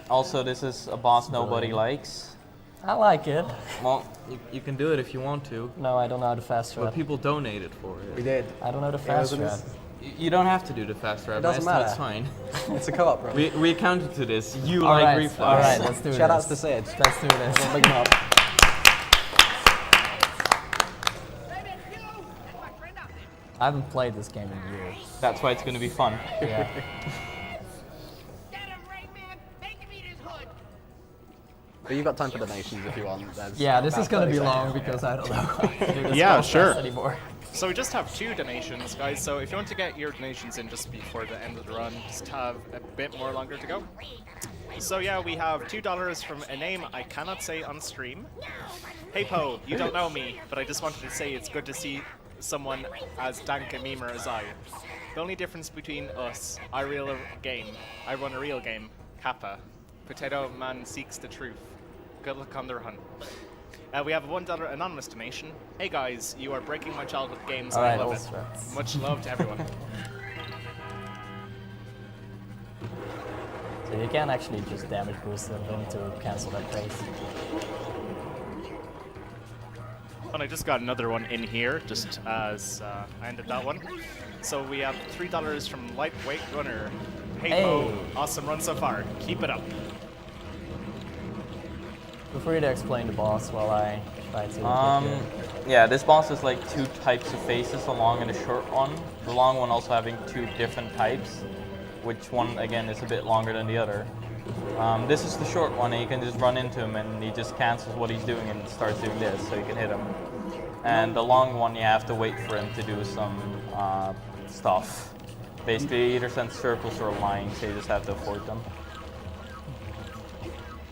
Also, this is a boss nobody likes. I like it. Well, you can do it if you want to, No, I don't know how to fast but strat. people donated for We it. did. I don't know the fast wasn't strat. You don't have to do the fast strat. It doesn't That's matter. fine. It's a co-op, bro. We accounted to this. You All like right, reflex. all right, let's do Shout this. outs to Sid. Let's do this. Big him up. I haven't played this game in years. That's why it's going to be fun. Yeah. Get him, Rayman! Make him eat his hood! But you've got time for donations if you want. There's Yeah, this is about gonna 30 be seconds. long because I don't know how to do this Yeah, fast sure. anymore. So we just have 2 donations, guys. So if you want to get your donations in just before the end of the run, just have a bit more longer to go. So yeah, we have $2 from a name I cannot say on stream. Hey Po, you don't know me, but I just wanted to say it's good to see someone as dank a memer as I. The only difference between us, I run a real game, Kappa. Potato Man seeks the truth. Good luck on the run. We have a $1 anonymous donation. Hey guys, you are breaking my childhood games and I Alright, love all it. strats. Much love to everyone. So you can actually just damage boost them to cancel that phase. And I just got another one in here, just as I ended that one. So we have $3 from Lightweight Runner. Hey Po, Hey. awesome run so far. Keep it up. Feel free to explain the boss while I try to get Yeah, this boss is like 2 types of faces, a long and a short one. The long one also having 2 different types, which one again is a bit longer than the other. This is the short one, and you can just run into him and he just cancels what he's doing and starts doing this, so you can hit him. And the long one, you have to wait for him to do some stuff. Basically, either send circles or lines, so you just have to avoid them.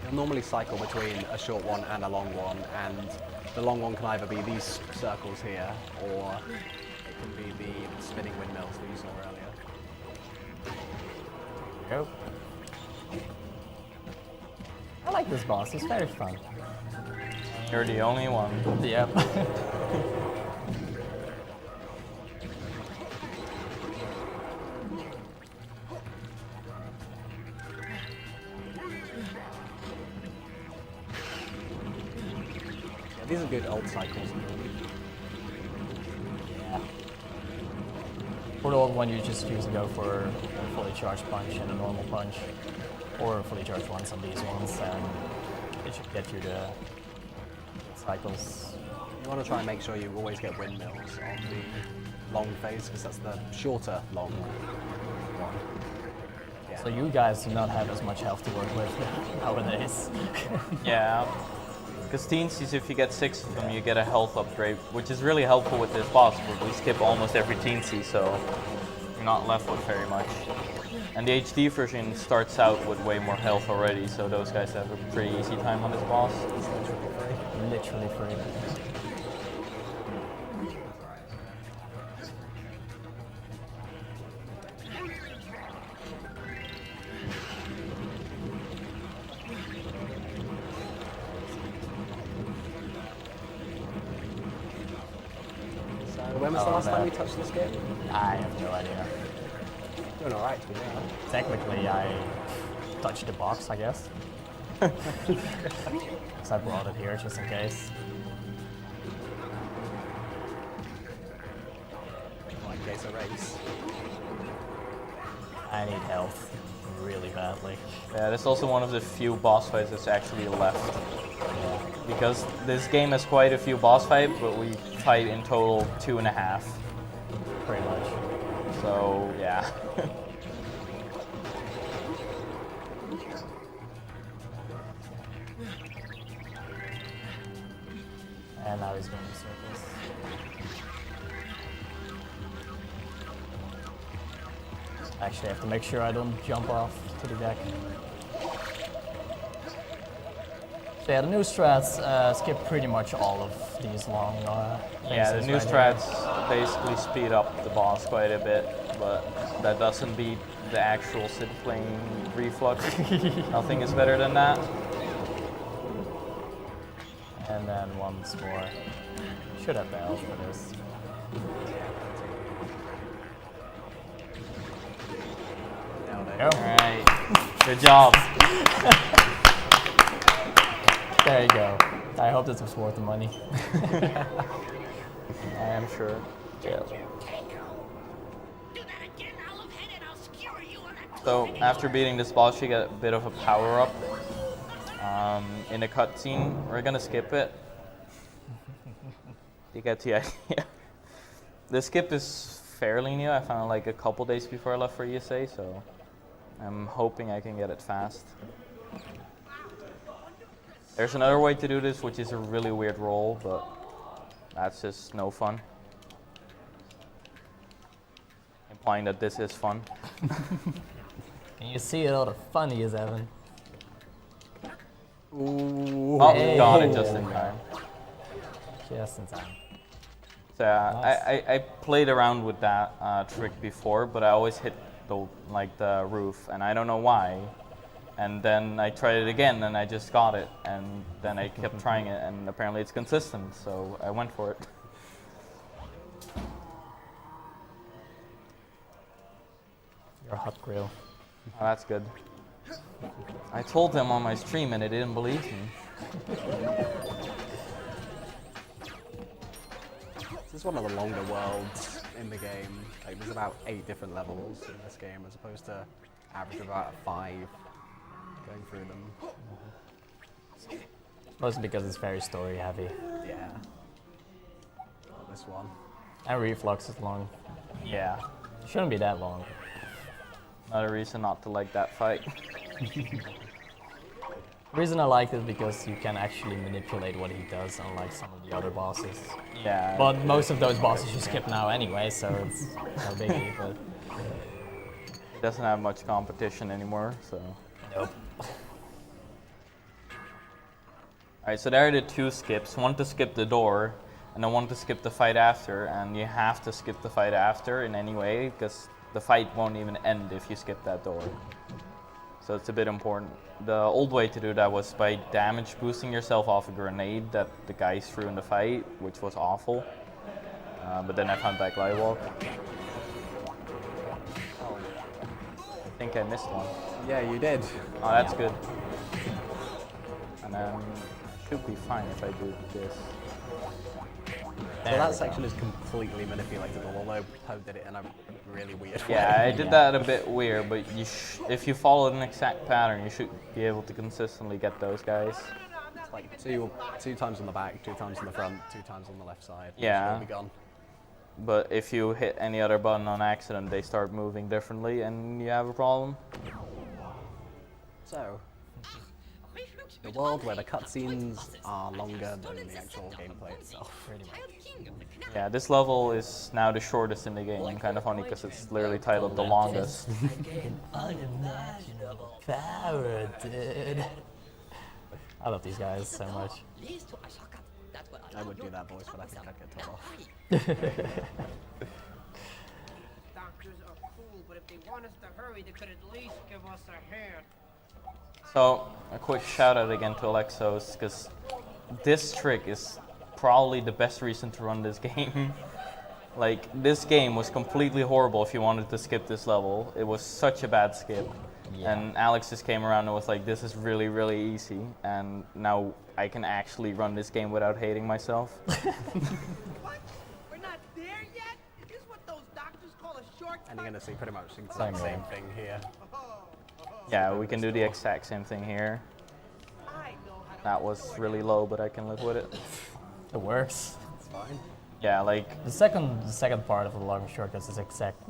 You'll normally cycle between a short one and a long one, and the long one can either be these circles here, or it can be the spinning windmills that you saw earlier. go. I like this boss, it's very fun. You're the only one. Yep. Yeah, these are good old cycles. For the old one, you just choose to go for a fully charged punch and a normal punch, or a fully charged ones on these ones, and it should get you the cycles. You want to try and make sure you always get windmills on the long phase, because that's the shorter long one. Yeah. So you guys do not have as much health to work with nowadays. Yeah. Because teensies, if you get 6 of them, you get a health upgrade, which is really helpful with this boss, but we skip almost every teensy, so you're not left with very much. And the HD version starts out with way more health already, so those guys have a pretty easy time on this boss. Literally free. So when was the last time you touched this game? I have no idea. Doing alright to be fair. Technically, I touched the box, I guess. Because I brought it here just in case. In case of race. I need health really badly. Yeah, this is also one of the few boss fights that's actually left. Because this game has quite a few boss fights, but we fight in total 2.5. Pretty much. So, yeah. And now he's going in circles. Actually, I have to make sure I don't jump off to the deck. So yeah, the new strats skip pretty much all of these long Yeah, the phases new right here. strats basically speed up the boss quite a bit, but that doesn't beat the actual Sid playing reflux. Nothing is better than that. And then once more. Should have failed for this. There you go. Alright, good job. There you go. I hope this was worth the money. I am sure. Yeah. Do that again, I'll have head and I'll skewer you on that. So after beating this boss, you get a bit of a power up in a cutscene. We're gonna skip it. You get the idea. The skip is fairly new. I found it like a couple days before I left for ESA, so I'm hoping I can get it fast. There's another way to do this, which is a really weird roll, but that's just no fun. Implying that this is fun. Can you see all the funny is, Evan? Ooh. Oh, Hey. got it just in time. Just in time. So I played around with that trick before, but I always hit the roof, and I don't know why. And then I tried it again, and I just got it, and then I kept trying it, and apparently it's consistent, so I went for it. Your hot grill. Oh, that's good. I told them on my stream, and they didn't believe me. This is one of the longer worlds in the game. Like, there's about 8 different levels in this game, as opposed to average of about 5 going through them. Mostly because it's very story heavy. Yeah. Not this one. And reflux is long. Yeah, Shouldn't be that long. another reason not to like that fight. The reason I like it is because you can actually manipulate what he does, unlike some of the other bosses. Yeah. But most of those bosses you skip now anyway, so it's no biggie. But It doesn't have much competition anymore, so. nope. Alright, so there are the 2 skips. One to skip the door, and then one to skip the fight after. And you have to skip the fight after in any way, because the fight won't even end if you skip that door. So it's a bit important. The old way to do that was by damage boosting yourself off a grenade that the guys threw in the fight, which was awful. But then I found that glide walk. I think I missed one. Yeah, you did. Oh, that's good. And then I should be fine if I do this. So that section is completely manipulatable, although Poe did it in a really weird way. Yeah, I did that a bit weird, but if you followed an exact pattern, you should be able to consistently get those guys. It's like two times on the back, 2 times on the front, 2 times on the left side. Yeah. You'll be gone. But if you hit any other button on accident, they start moving differently, and you have a problem. So, the world where the cutscenes are longer than the actual gameplay itself. Yeah, this level is now the shortest in the game. Kind of funny because it's literally titled the longest. Unimaginable power, dude. I love these guys so much. I would do that voice, but I think I'd get told off. Doctors are cool, but if they want us to hurry, they could at least give us a hand. So, a quick shout out again to Alexos, because this trick is probably the best reason to run this game. Like, this game was completely horrible if you wanted to skip this level. It was such a bad skip. Yeah. And Alex just came around and was like, this is really, really easy. And now I can actually run this game without hating myself. What? We're not there yet? Is this what those doctors call a shortcut? And you're going to see pretty much the exact same thing here. Yeah, we can do the exact same thing here. I know how to That was really low, but I can live with it. It works. It's fine. Yeah, like, The second part of the long shortcuts is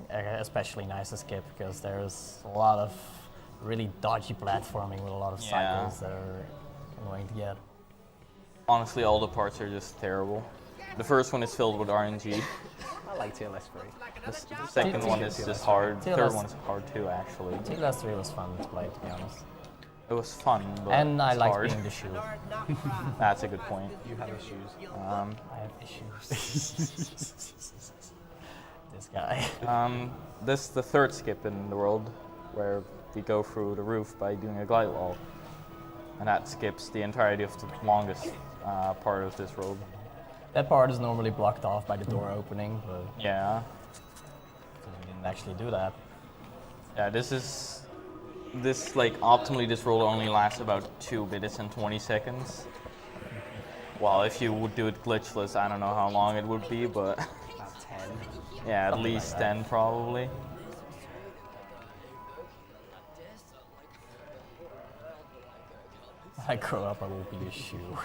especially nice to skip because there's a lot of really dodgy platforming with a lot of Yeah. cycles that are annoying to get. honestly, all the parts are just terrible. The first one is filled with RNG. I like TLS 3. The second one is just hard. The third one is hard too, actually. TLS 3 was fun to play, to be honest. It was fun, but And I it's like hard. being the shoe. That's a good point. You have issues. I have issues. This guy. This is the third skip in the world. where we go through the roof by doing a glide wall. And that skips the entirety of the longest part of this road. That part is normally blocked off by the door opening, but Yeah. we didn't actually do that. Yeah, this like optimally this roll only lasts about 2 minutes and 20 seconds. Well, if you would do it glitchless, I don't know how long it would be, but About 10. yeah, at Something least like that. 10 probably. When I grow up, I will be a shoe.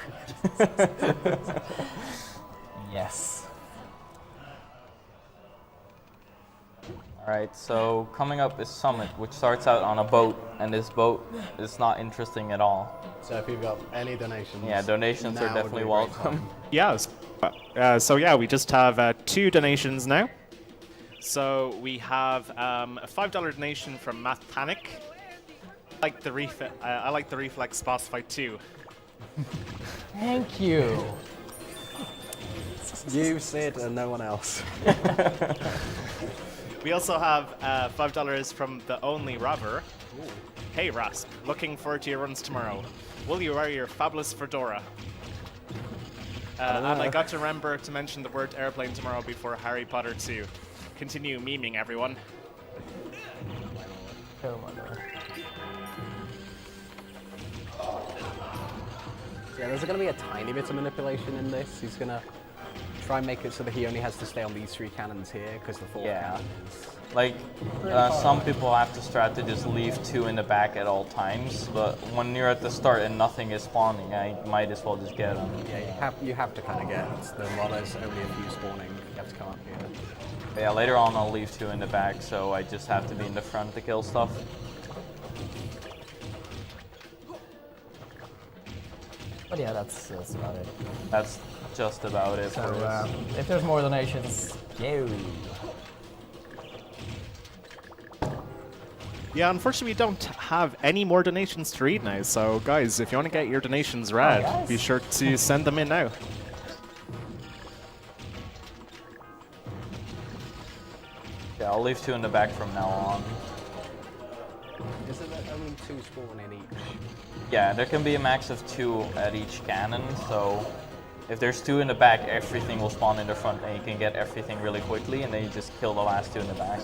Yes. Alright, so coming up is Summit, which starts out on a boat, and this boat is not interesting at all. So if you've got any donations, Yeah, donations now are would definitely be a great welcome. time. Yeah. So yeah, we just have 2 donations now. So we have a $5 donation from Math Panic. I like the reflex boss fight too. Thank you. You, Sid, and no one else. We also have $5 from the Only Robber. Hey Rasp, looking forward to your runs tomorrow. Will you wear your fabulous fedora? And I got to remember to mention the word airplane tomorrow before Harry Potter 2. Continue memeing, everyone. Oh my god. Yeah, there's going to be a tiny bit of manipulation in this. He's going to try and make it so that he only has to stay on these 3 cannons here, because the 4th Yeah. cannon is... Like, some people have to strat to just leave 2 in the back at all times, but when you're at the start and nothing is spawning, I might as well just get them. Yeah, you have to kind of get the while there's only a few spawning, you have to come up here. Yeah, later on I'll leave 2 in the back, so I just have to be in the front to kill stuff. But yeah, that's about it. That's just about it So for this. if there's more donations, yo. Yeah, unfortunately we don't have any more donations to read now, so guys, if you want to get your donations read, guys. be sure to send them in now. Yeah, I'll leave 2 in the back from now on. Isn't there only 2 spawn in each? Yeah, there can be a max of 2 at each cannon, so if there's 2 in the back, everything will spawn in the front and you can get everything really quickly, and then you just kill the last 2 in the back.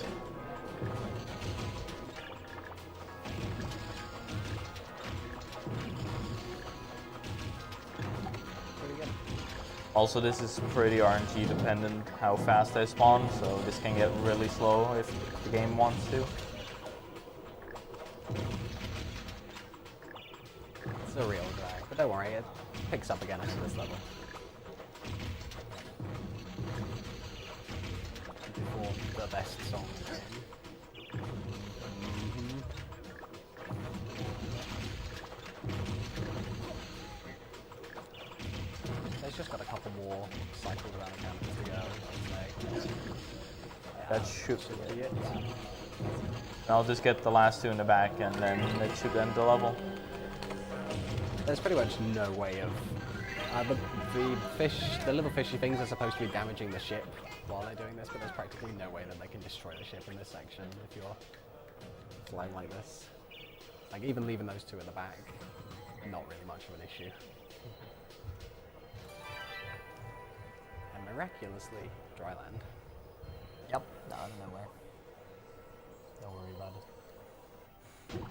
Also, this is pretty RNG dependent how fast I spawn, so this can get really slow if the game wants to. It's a real drag, but don't worry, it picks up again after this level. Before the best song. There's just got a couple more cycles around the campus to go, I'd say. That should be it. I'll just get the last 2 in the back and then it should end the level. There's pretty much no way of... the little fishy things are supposed to be damaging the ship while they're doing this, but there's practically no way that they can destroy the ship in this section if you're flying like this. Like, even leaving those 2 in the back, not really much of an issue. And miraculously, dry land. Yep, out of nowhere. Don't worry about it.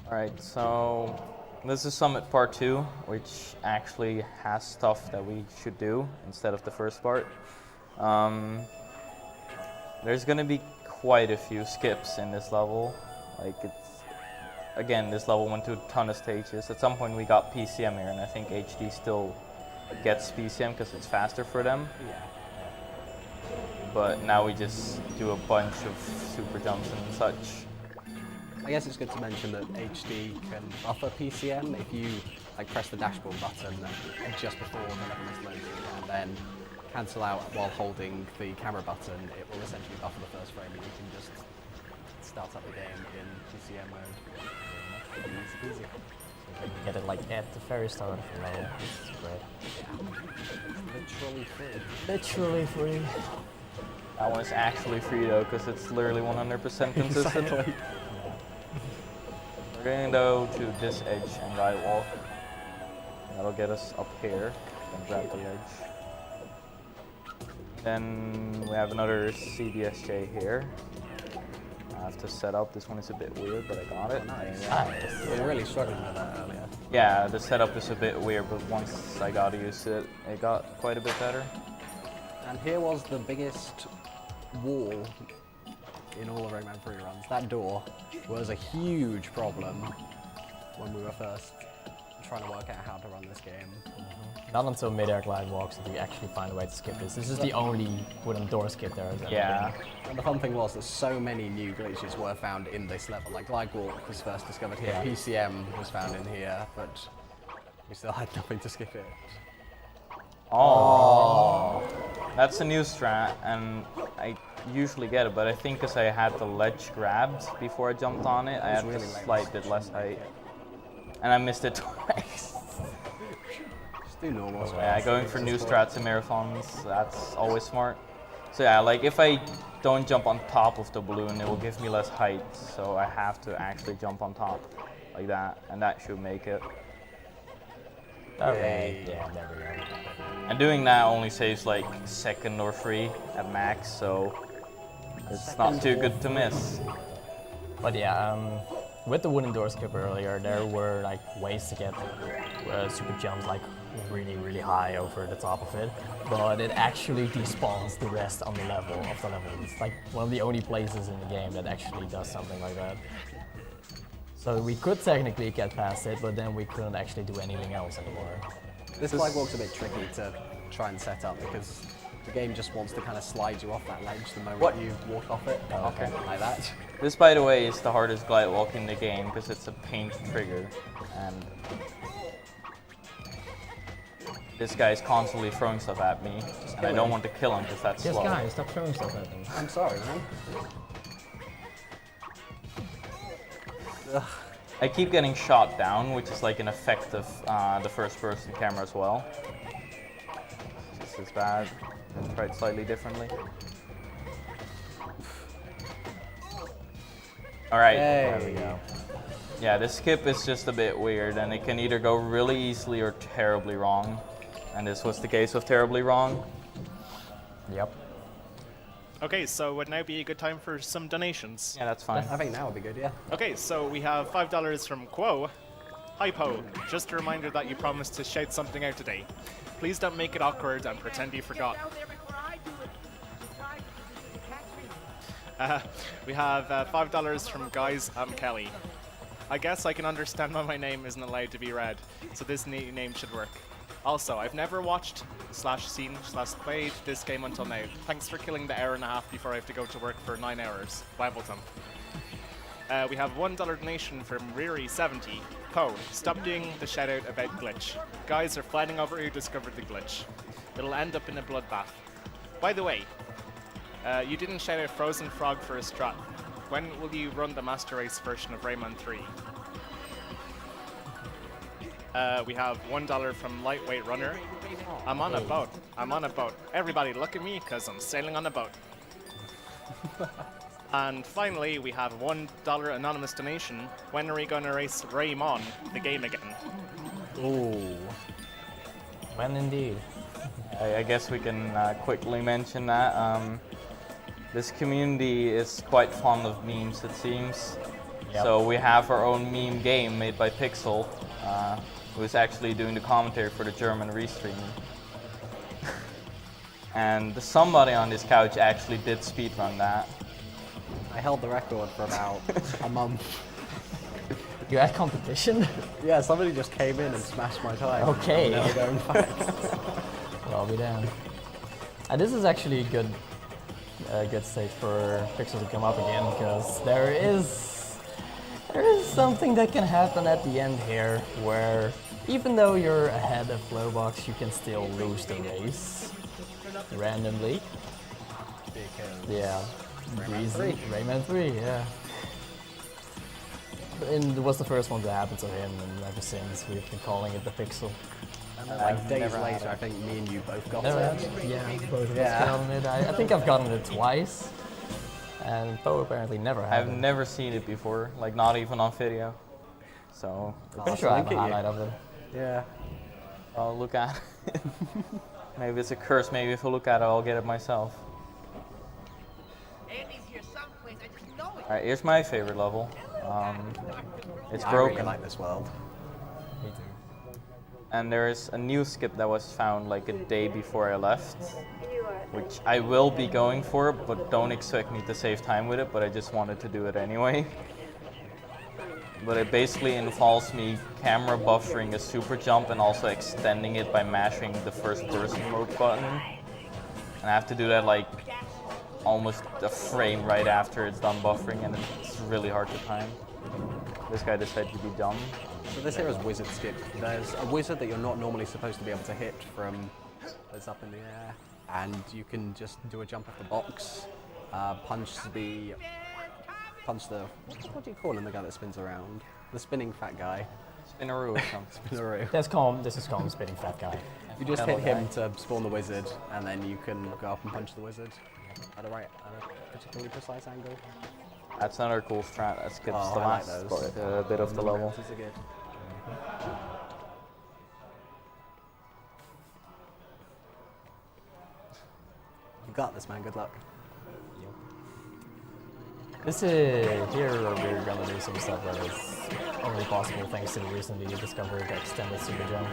Alright, so this is Summit Part 2, which actually has stuff that we should do instead of the first part. There's gonna be quite a few skips in this level. Like, again, this level went through a ton of stages. At some point we got PCM here, and I think HD still gets PCM because it's faster for them. Yeah. But now we just do a bunch of super jumps and such. I guess it's good to mention that HD can offer PCM if you press the dashboard button just before the level is loading and then cancel out while holding the camera button. It will essentially buffer the first frame and you can just start up the game in PCM mode. Easy peasy. You can get it like at the very start of the level. This is great. Literally free. Literally free. That one is actually free though, because it's literally 100% consistent. Exactly. We're gonna go to this edge and glide walk. That'll get us up here, then grab the edge. Then we have another CBSJ here. I have to set up. This one is a bit weird, but I got it. Nice. Nice. We were really struggling with that earlier. Yeah, the setup is a bit weird, but once I got used to it, it got quite a bit better. And here was the biggest wall in all of Rayman 3 runs. That door was a huge problem when we were first trying to work out how to run this game. Not until mid-air glide walks did we actually find a way to skip this. This is the only wooden door skip there is. Yeah. And the fun thing was that so many new glitches were found in this level. Like glide walk was first discovered here, PCM was found in here, but we still had nothing to skip it. Oh, that's a new strat, and I usually get it, but I think because I had the ledge grabbed before I jumped on it, I had to slide it less height, and I missed it twice. Just do normal. Yeah, going for new strats in marathons, that's always smart. So yeah, like if I don't jump on top of the balloon, it will give me less height, so I have to actually jump on top like that, and that should make it. Okay, yeah, there we go. And doing that only saves like a second or 3 at max, so it's not too good to miss. But yeah, with the wooden door skip earlier, there were like ways to get super jumps like really, really high over the top of it, but it actually despawns the rest on the level of the level. It's like one of the only places in the game that actually does something like that. So we could technically get past it, but then we couldn't actually do anything else anymore. This glide walk's a bit tricky to try and set up because the game just wants to kind of slide you off that ledge the moment you walk off it. Okay. Like that. This, by the way, is the hardest glide walk in the game because it's a pain to trigger, and this guy is constantly throwing stuff at me, and I don't want to kill him because that's Yes, slow. guys, stop throwing stuff at me. I'm sorry, man. I keep getting shot down, which is like an effect of the first-person camera as well. This is bad. I'll try it slightly differently. All right. There we go. Yeah, this skip is just a bit weird, and it can either go really easily or terribly wrong. And this was the case with terribly wrong. Yep. Okay, so would now be a good time for some donations. Yeah, that's fine. I think now would be good, yeah. Okay, so we have $5 from Quo. Hi Po, just a reminder that you promised to shout something out today. Please don't make it awkward and pretend you forgot. Out there before I do it. Catch me. We have $5 from Guys Kelly. I guess I can understand why my name isn't allowed to be read, so this name should work. Also, I've never watched /seen/played this game until now. Thanks for killing the hour and a half before I have to go to work for 9 hours. Wableton. We have $1 donation from Riri70. Po, stop doing the shout out about glitch. Guys are fighting over who discovered the glitch. It'll end up in a bloodbath. By the way, you didn't shout out Frozen Frog for a strat. When will you run the Master Race version of Rayman 3? We have $1 from Lightweight Runner. I'm on a boat. I'm on a boat. Everybody look at me, because I'm sailing on a boat. And finally, we have $1 anonymous donation. When are we going to race Rayman, the game again? Ooh. When indeed. I guess we can quickly mention that. This community is quite fond of memes, it seems. Yep. So we have our own meme game made by Pixel, who is actually doing the commentary for the German restreaming. And somebody on this couch actually did speedrun that. I held the record for about a month. You had competition? Yeah, somebody just came in and smashed my time. Okay. Never going back. Well, I'll be damned. And this is actually a good stage for Pixel to come up again, because there is something that can happen at the end here, where even though you're ahead of Glowbox, you can still lose the race randomly. Yeah. Rayman 3, yeah. And it was the first one to happen to him, and ever since we've been calling it the Pixel. Like days later, I think me and you both got Never it. had, yeah, both of us gotten it. I think I've gotten it twice, and Poe apparently never had I've it. never seen it before, like not even on video. So Pretty sure I have a highlight of it. Yeah. I'll look at it. Maybe it's a curse. Maybe if I look at it, I'll get it myself. Andy's here someplace. I just know it. All right, here's my favorite level. It's I broken. really like this world. Me too. And there's a new skip that was found like a day before I left, which I will be going for, but don't expect me to save time with it, but I just wanted to do it anyway. But it basically involves me camera buffering a super jump and also extending it by mashing the first person mode button. And I have to do that like almost a frame right after it's done buffering, and it's really hard to time. This guy decided to be dumb. So this here is wizard skip. There's a wizard that you're not normally supposed to be able to hit from that's up in the air, and you can just do a jump off the box, punch the what do you call him? The guy that spins around, the spinning fat guy. Spinaroo or something. Spinaroo. This is called spinning fat guy. You just Hello, hit him to spawn the wizard, and then you can go up and punch the wizard at a particularly precise angle. That's another cool strat that skips the I like last those. bit of the level. These are good. You got this, man. Good luck. This is here we're gonna do some stuff that is only possible thanks to the recently discovered extended super jump.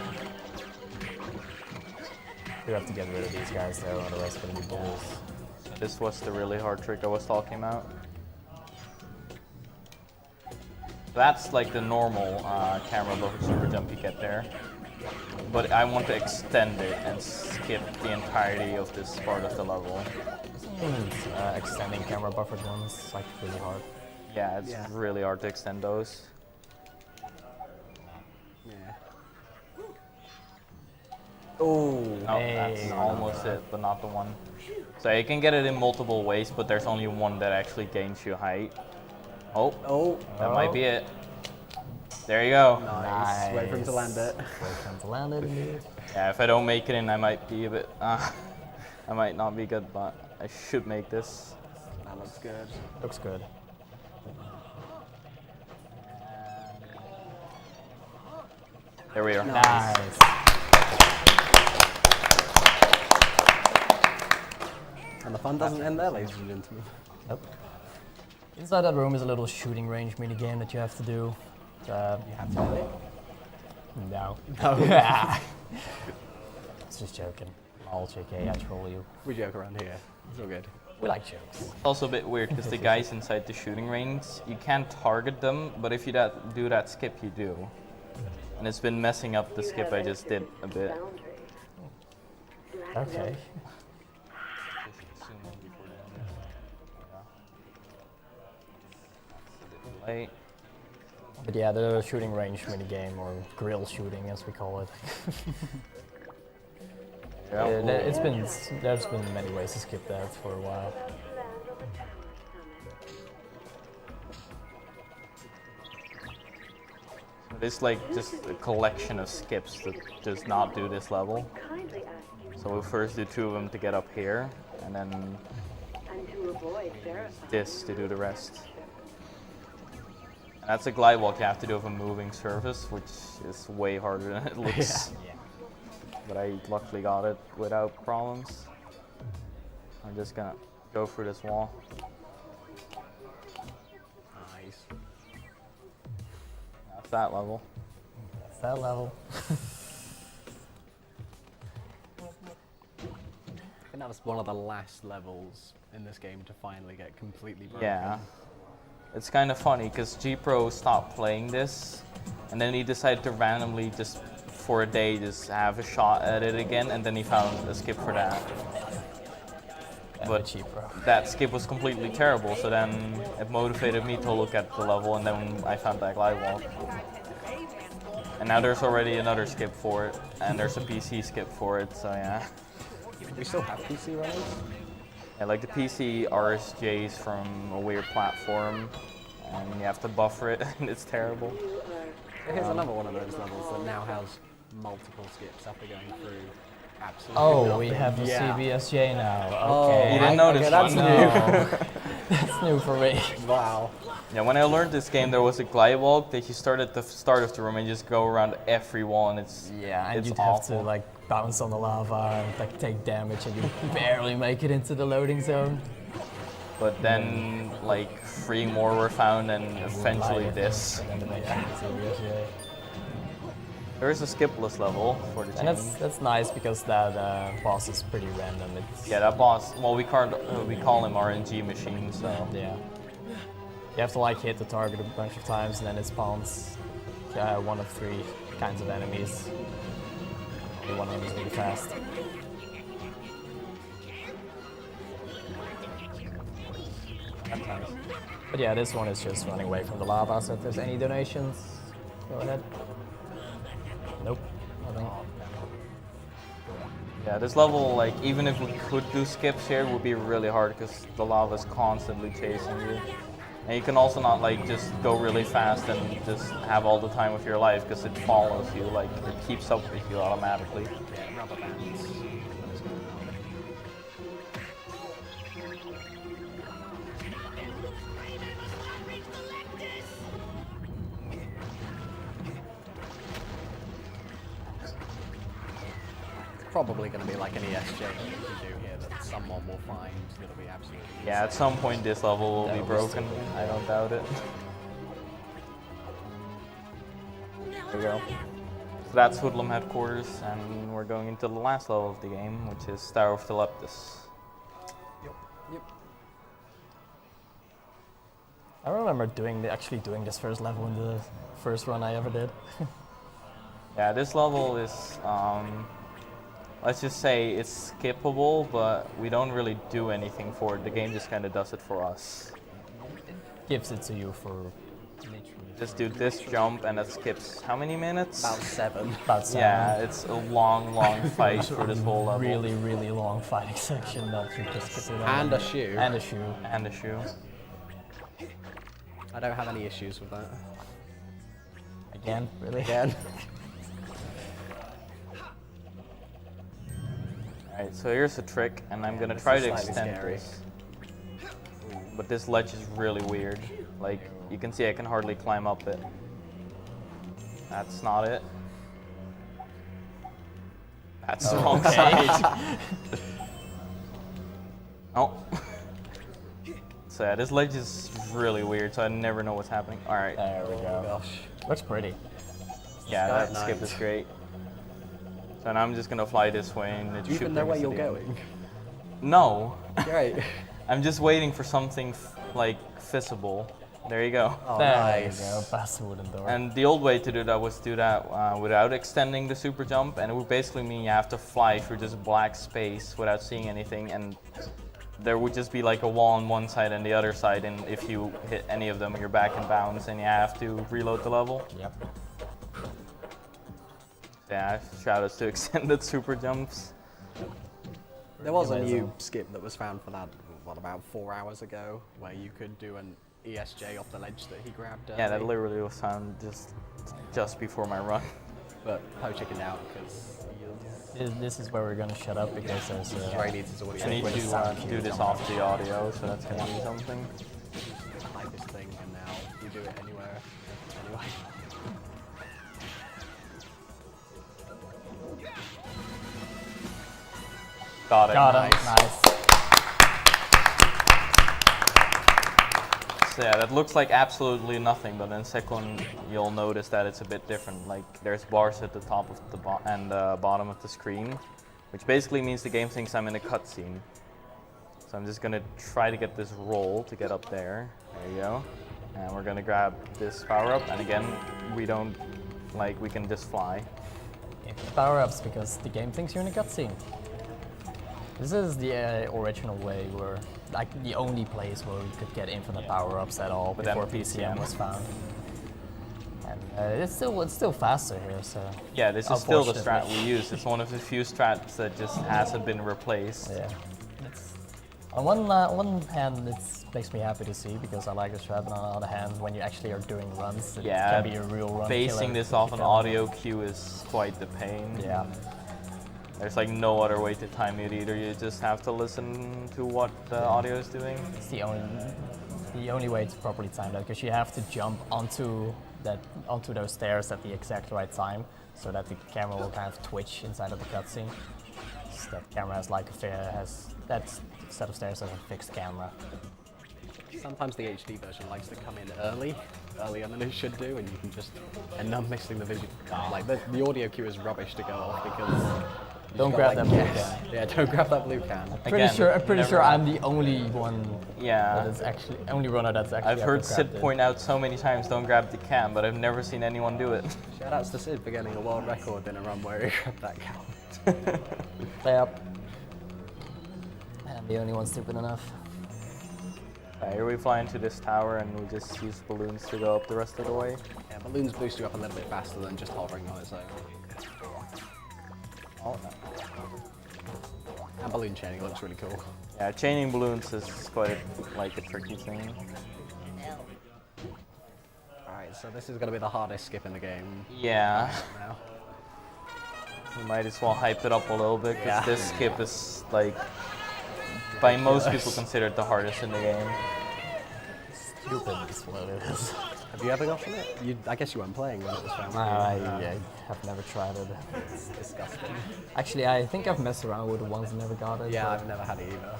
We have to get rid of these guys though, otherwise it's gonna be bulls. This was the really hard trick I was talking about. That's like the normal camera buffer super jump you get there. But I want to extend it and skip the entirety of this part of the level. Extending camera buffered ones like really hard. Yeah, it's really hard to extend those. Yeah. Oh, No, that's almost it, but not the one. So you can get it in multiple ways, but there's only one that actually gains you height. Oh, that might be it. There you go. Nice. Wait for him to land it. Wait for him to land it indeed. Yeah, if I don't make it in, I might be a bit. I might not be good, but I should make this. That looks good. Looks good. There we are. Nice. And the fun doesn't end there, ladies and gentlemen. Nope. Inside that room is a little shooting range mini game that you have to do. You have to do it. No. No. It's just joking. All JK, I troll you. We joke around here. It's all good. We like jokes. It's also a bit weird because the guys inside the shooting range, you can't target them, but if you do that skip, you do. And it's been messing up the skip I just did a bit. Okay. Late. But yeah, the shooting range mini game, or grill shooting as we call it. There's been many ways to skip that for a while. It's like just a collection of skips that does not do this level. So we'll first do 2 of them to get up here, and then this to do the rest. And that's a glide walk you have to do with a moving surface, which is way harder than it looks. Yeah. But I luckily got it without problems. I'm just gonna go through this wall. Nice. That's that level. That's that level. I think that was one of the last levels in this game to finally get completely broken. Yeah. It's kind of funny because G-Pro stopped playing this, and then he decided to randomly just for a day just have a shot at it again, and then he found a skip for that. But that skip was completely terrible, so then it motivated me to look at the level, and then I found that glide walk. And now there's already another skip for it, and there's a PC skip for it, so yeah. We still have PC runners? Yeah, like the PC RSJs from a weird platform, and you have to buffer it, and it's terrible. Here's another one of those levels that now has multiple skips after going through absolutely Oh, nothing. we have the Yeah. CBSJ now. Oh, Okay. You didn't know this that's one? new. That's new for me. Wow. Yeah, when I learned this game, there was a glide walk that you start at the start of the room and just go around every wall, and it's Yeah, and it's you'd awful. have to like bounce on the lava and like take damage, and you barely make it into the loading zone. But then, like, 3 more were found, and eventually this. And then eventually the CBSJ. There is a skipless level for the And change. that's nice because that boss is pretty random. It's, Yeah, that boss. Well, we call him RNG machine. So yeah. You have to like hit the target a bunch of times, and then it spawns one of 3 kinds of enemies. Only one of them is really fast. But yeah, this one is just running away from the lava, so if there's any donations, go ahead. Nope, nothing. yeah, this level, like, even if we could do skips here, it would be really hard because the lava is constantly chasing you. And you can also not like just go really fast and just have all the time of your life because it follows you, like it keeps up with you automatically. Yeah, rubber bands. Probably going to be like an ESJ that you can do here that someone will find that'll be absolutely Yeah, at some point this level will be That'll be broken. stupid. I don't doubt it. There we go. So that's Hoodlum headquarters, and we're going into the last level of the game, which is Tower of Teleptus. I remember actually doing this first level in the first run I ever did. Yeah, this level is, let's just say it's skippable, but we don't really do anything for it. The game just kind of does it for us. Gives it to you for literally Just do this jump and that skips how many minutes? about 7. about 7. Yeah, it's a long, long fight for this whole level. Really, really long fighting section that you just skip it over. And a shoe. And a shoe. And the shoe. I don't have any issues with that. Again, really? Again. Alright, so here's a trick, and I'm gonna try is to slightly extend scary. this. But this ledge is really weird. Like, you can see I can hardly climb up it. That's not it. That's the wrong side. Oh. So yeah, this ledge is really weird, so I never know what's happening. Alright. There we go. Gosh. Looks pretty. Yeah, Sky that at skip night. is great. So now I'm just gonna fly this way and it Do you should even know bring where us to you're the end. going? No. Great. I'm just waiting for something like visible. There you go. Oh, There nice. we go. Past the wooden door. And the old way to do that was do that without extending the super jump, and it would basically mean you have to fly through this black space without seeing anything, and there would just be like a wall on one side and the other side, and if you hit any of them, you're back in bounds and you have to reload the level. Yep. Yeah, shoutouts to extended super jumps. There was a Amazing. new skip that was found for that, what, about 4 hours ago, where you could do an ESJ off the ledge that he grabbed. Yeah, that early. literally was found just before my run. But Poe chickened out because This is where we're gonna shut up because there's Ray needs his audio. I need with the to sound do cues this on. off the audio, so that's gonna be something. I like this thing, and now we do it anywhere. Anyway. Got it. Got him. Nice. So yeah, that looks like absolutely nothing, but in second you'll notice that it's a bit different. Like there's bars at the top of the bottom of the screen, which basically means the game thinks I'm in a cutscene. So I'm just gonna try to get this roll to get up there. There you go. And we're gonna grab this power up, and again, we don't, like, we can just fly. Power-ups because the game thinks you're in a cutscene. This is the original way where, like, the only place where we could get infinite power-ups at all But before then PCM PCM. was found. And it's still faster here, so. Yeah, this is still the strat Unfortunately. we use. It's one of the few strats that just hasn't been replaced. Yeah. On one hand, it makes me happy to see because I like the strat, and on the other hand, when you actually are doing runs, it Yeah, can be a real run basing killer this if off you an fail. audio cue is quite the pain. Yeah. There's like no other way to time it either. You just have to listen to what the audio is doing. It's the only way to properly time that, because you have to jump onto those stairs at the exact right time, so that the camera will kind of twitch inside of the cutscene. So that camera has like that set of stairs has a fixed camera. Sometimes the HD version likes to come in earlier than it should do, and you can just end up missing the video. Like the audio cue is rubbish to go off because. Don't grab that blue can. Yeah, don't grab that blue can. I'm pretty sure I'm the only one. Yeah. That is actually only runner that's actually. I've heard Sid grabbed it. point out so many times, don't grab the can, but I've never seen anyone do it. Shoutouts to Sid for getting a world record in a run where he grabbed that can. Yep. And I'm the only one stupid enough. Here we fly into this tower and we just use balloons to go up the rest of the way. Yeah, balloons boost you up a little bit faster than just hovering on its own. Oh, no. And balloon chaining looks really cool. Yeah, chaining balloons is quite like a tricky thing. Alright, so this is going to be the hardest skip in the game. Yeah. Now. You might as well hype it up a little bit, because this skip is like, by most people considered the hardest in the game. Stupid is what it is. Have you ever gotten it? I guess you weren't playing when it was found. I have never tried it. It's disgusting. Actually, I think I've messed around with it once and never got it. Yeah, I've never had it either.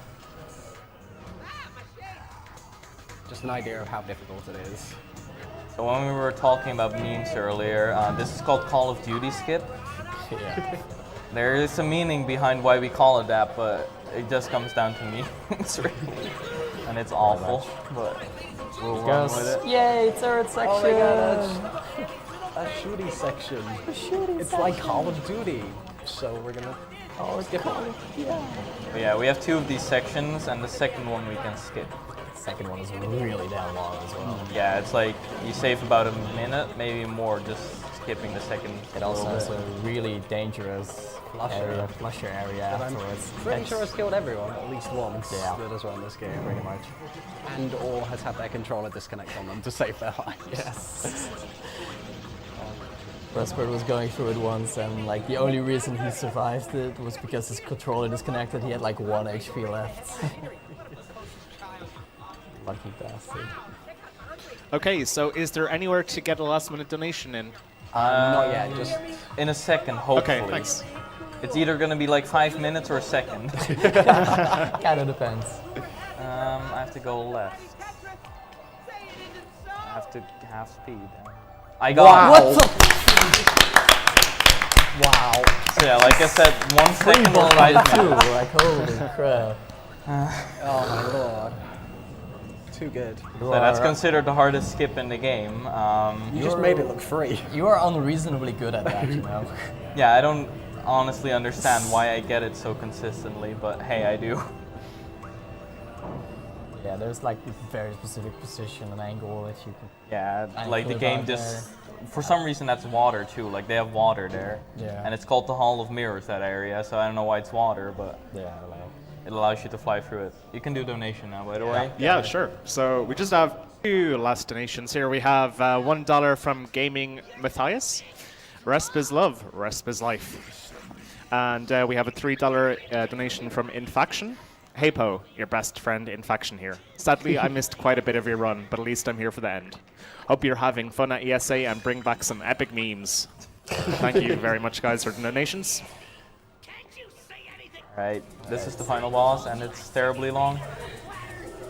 Just an idea of how difficult it is. So when we were talking about memes earlier, this is called Call of Duty skip. Yeah. There is a meaning behind why we call it that, but it just comes down to memes, really. And it's awful, but we'll run with it. Yay, turret section! Oh my god, a shooty section. It's like Call of Duty. So we're gonna skip it. But yeah, we have two of these sections, and the second one we can skip. Second one is really damn long as well. Yeah, it's like you save about a minute, maybe more, just skipping the second. It also has a really dangerous flusher area afterwards. Pretty sure it's killed everyone at least once Yeah. that has run this game. Pretty much. And or has had their controller disconnect on them to save their lives. Yes. Respert was going through it once, and like the only reason he survived it was because his controller disconnected. He had like 1 HP left. Lucky bastard. Okay, so is there anywhere to get a last-minute donation in? Not yet, just in a second, hopefully. Okay, thanks. It's either going to be like 5 minutes or a second. Kind of depends. I have to go left. I have to half speed. I got What the? Wow. So yeah, like I said, 1 second or 5 Too, minutes. like holy crap. oh my lord. Too good. So that's considered the hardest skip in the game. You just made it look free. You are unreasonably good at that, you know. Yeah, I don't honestly understand why I get it so consistently, but hey, I do. Yeah, there's like a very specific position and angle that you can. Yeah, I like the put game out just, for some reason that's water too, like they have water there. Yeah. And it's called the Hall of Mirrors, that area, so I don't know why it's water, but Yeah, like. it allows you to fly through it. You can do donation now, by the way. Yeah, sure. So we just have 2 last donations here. We have $1 from Gaming Matthias. Resp is love, resp is life. And we have a $3 donation from Infaction. Hey Po, your best friend Infaction here. Sadly, I missed quite a bit of your run, but at least I'm here for the end. Hope you're having fun at ESA and bring back some epic memes. Thank you very much, guys, for the donations. Alright, this is the final boss, and it's terribly long.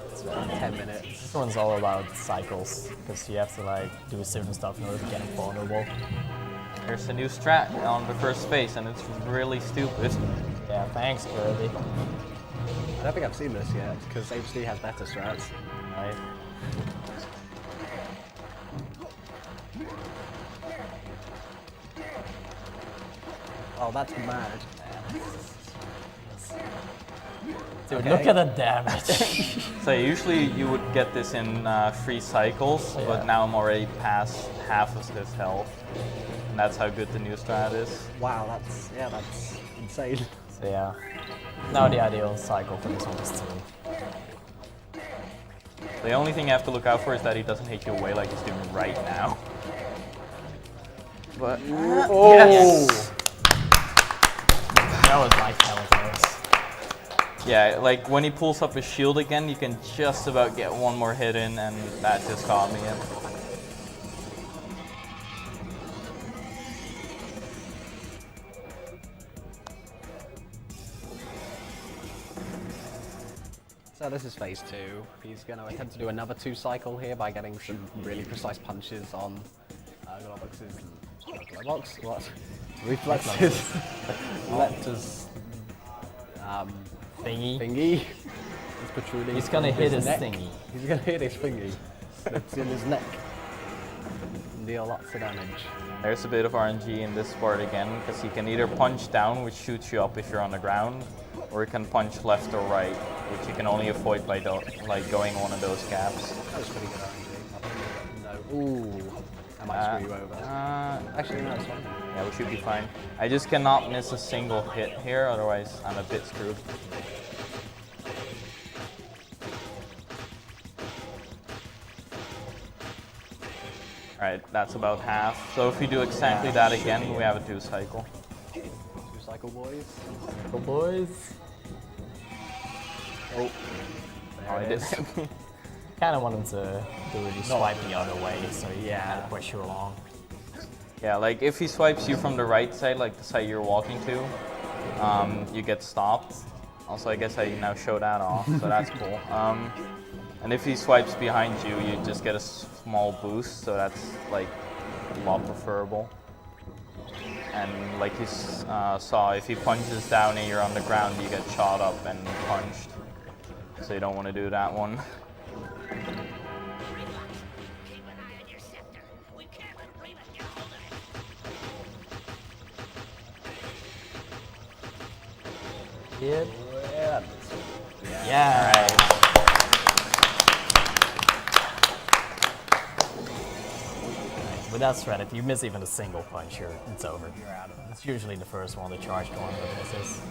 It's about 10 minutes. This one's all about cycles, because you have to like do certain stuff in order to get vulnerable. There's a new strat on the first phase, and it's really stupid. Yeah, thanks, Kirby. I don't think I've seen this yet, because HD has better strats. Right. Oh, that's mad. Dude, Okay. look at the damage. So usually you would get this in 3 cycles, Yeah. but now I'm already past half of this health. And that's how good the new strat is. Wow, that's insane. So yeah. Now the ideal cycle for this one is 2. The only thing you have to look out for is that he doesn't hit you away like he's doing right now. But Oh! Well, That was nice telephones. Yeah, like when he pulls up his shield again, you can just about get one more hit in, and that just caught me in. So this is phase 2. He's going to attempt to do another 2 cycle here by getting some really precise punches on Globox. What? Reflexes. Lepta's thingy. It's protruding. He's gonna from hit his neck. thingy. He's gonna hit his thingy. It's in his neck. And deal lots of damage. There's a bit of RNG in this part again, because you can either punch down, which shoots you up if you're on the ground, or you can punch left or right, which you can only avoid by like going one of those gaps. That was pretty good RNG. No. Ooh. I might screw you over. Actually, no, it's fine. Yeah, we should be fine. I just cannot miss a single hit here, otherwise I'm a bit screwed. Alright, that's about half. So if we do exactly that again, we have a 2 cycle. 2 cycle boys. Cycle boys. Oh. Oh, I did. Kind of want him to really swipe the other way, so yeah, push you along. Yeah, like if he swipes you from the right side, like the side you're walking to, you get stopped. Also, I guess I now show that off, so that's cool. And if he swipes behind you, you just get a small boost, so that's like a lot preferable. And like you saw, if he punches down and you're on the ground, you get shot up and punched. So you don't want to do that one. Keep an eye on your scepter. We can't let Rayman get hold of it. Yep. Yeah. Yeah. Alright. With that threat, if you miss even a single punch, it's over. You're out of it. It's usually the first one, the charged one, that misses.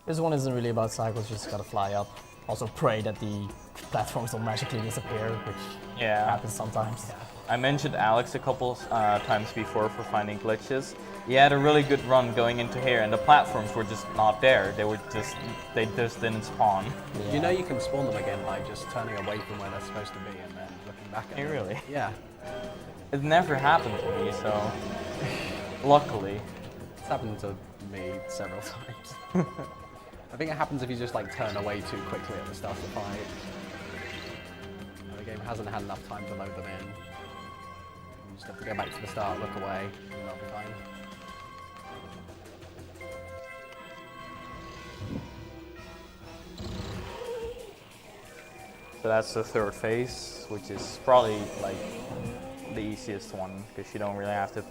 This one isn't really about cycles, you just gotta fly up. Also pray that the platforms don't magically disappear, which happens sometimes. I mentioned Alex a couple times before for finding glitches. He had a really good run going into here, and the platforms were just not there. They just didn't spawn. You know you can spawn them again by just turning away from where they're supposed to be and then looking back at them. Really? Yeah. It never happened to me, so luckily. It's happened to me several times. I think it happens if you just like turn away too quickly at the start of the fight. And the game hasn't had enough time to load them in. You just have to go back to the start, look away, and that'll be fine. So that's the 3rd phase, which is probably like the easiest one because you don't really have to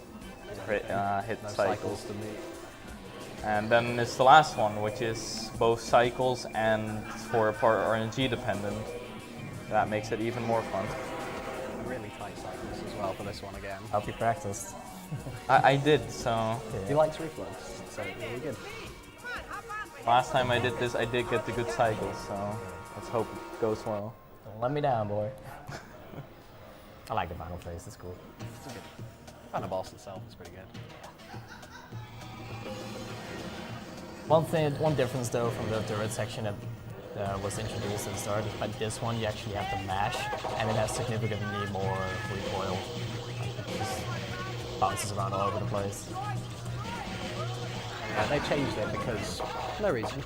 hit No cycles. to meet. And then it's the last one, which is both cycles and for a part RNG dependent. That makes it even more fun. Really tight cycles as well for this one again. Hope you practiced. I did, so He likes reflex, so really good. last time I did this, I did get the good cycles, so let's hope it goes well. Don't let me down, boy. I like the final phase, it's cool. It's good. And the boss itself is pretty good. One difference though from the third section that was introduced at the start is by this one you actually have to mash, and it has significantly more recoil. It just bounces around all over the place. Yeah, they changed it because no reason.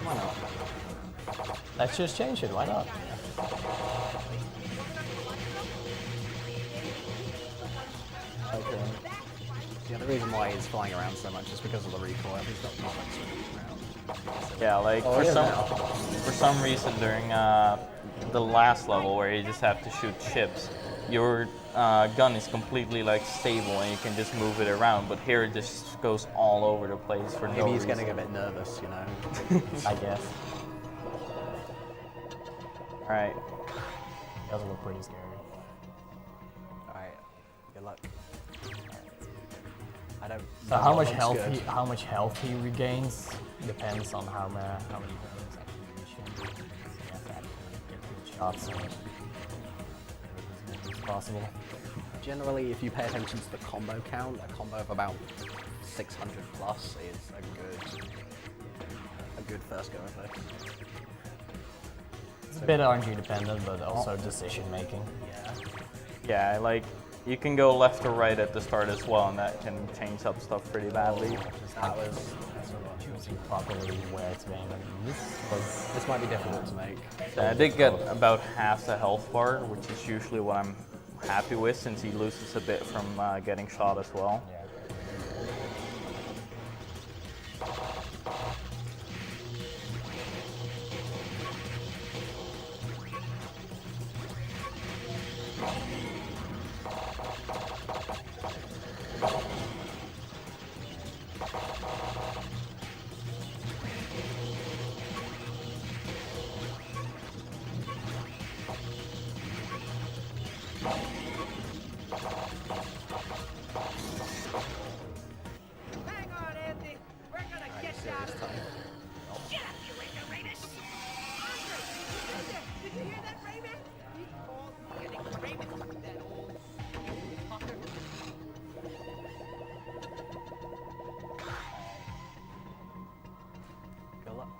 Why not? Let's just change it, why not? Okay. Yeah, the reason why he's flying around so much is because of the recoil. He's not like swinging around. Yeah, like Oh, for yeah, some reason during the last level where you just have to shoot chips, your gun is completely like stable and you can just move it around. But here it just goes all over the place for no Maybe he's reason. getting a bit nervous, you know. I guess. All right. It doesn't look pretty scary. Alright, good luck. I don't. So how much looks health good. how much health he regains depends on how many bullets actually reach him. So you have to actually get good shots. possible. Generally, if you pay attention to the combo count, a combo of about 600 plus is a good first go of this. It's a bit RNG dependent, but also decision making. Yeah. Yeah, like you can go left or right at the start as well, and that can change up stuff pretty badly. That was Choosing properly where it's being used. this might be difficult to make. I did get about half the health bar, which is usually what I'm happy with, since he loses a bit from getting shot as well. Hang on, Andy. We're gonna get you out of here. Get up, you ignoramus! Did you hear that, Rayman? He called me an ignoramus, that old fucker. Good luck.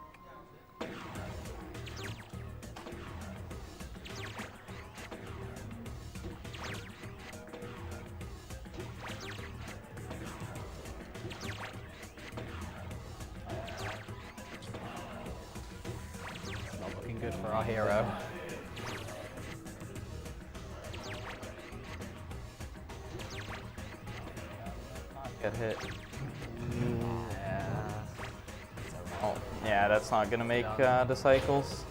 Not looking good for our hero. Get hit. Yeah. Oh, yeah, that's not gonna make the cycles.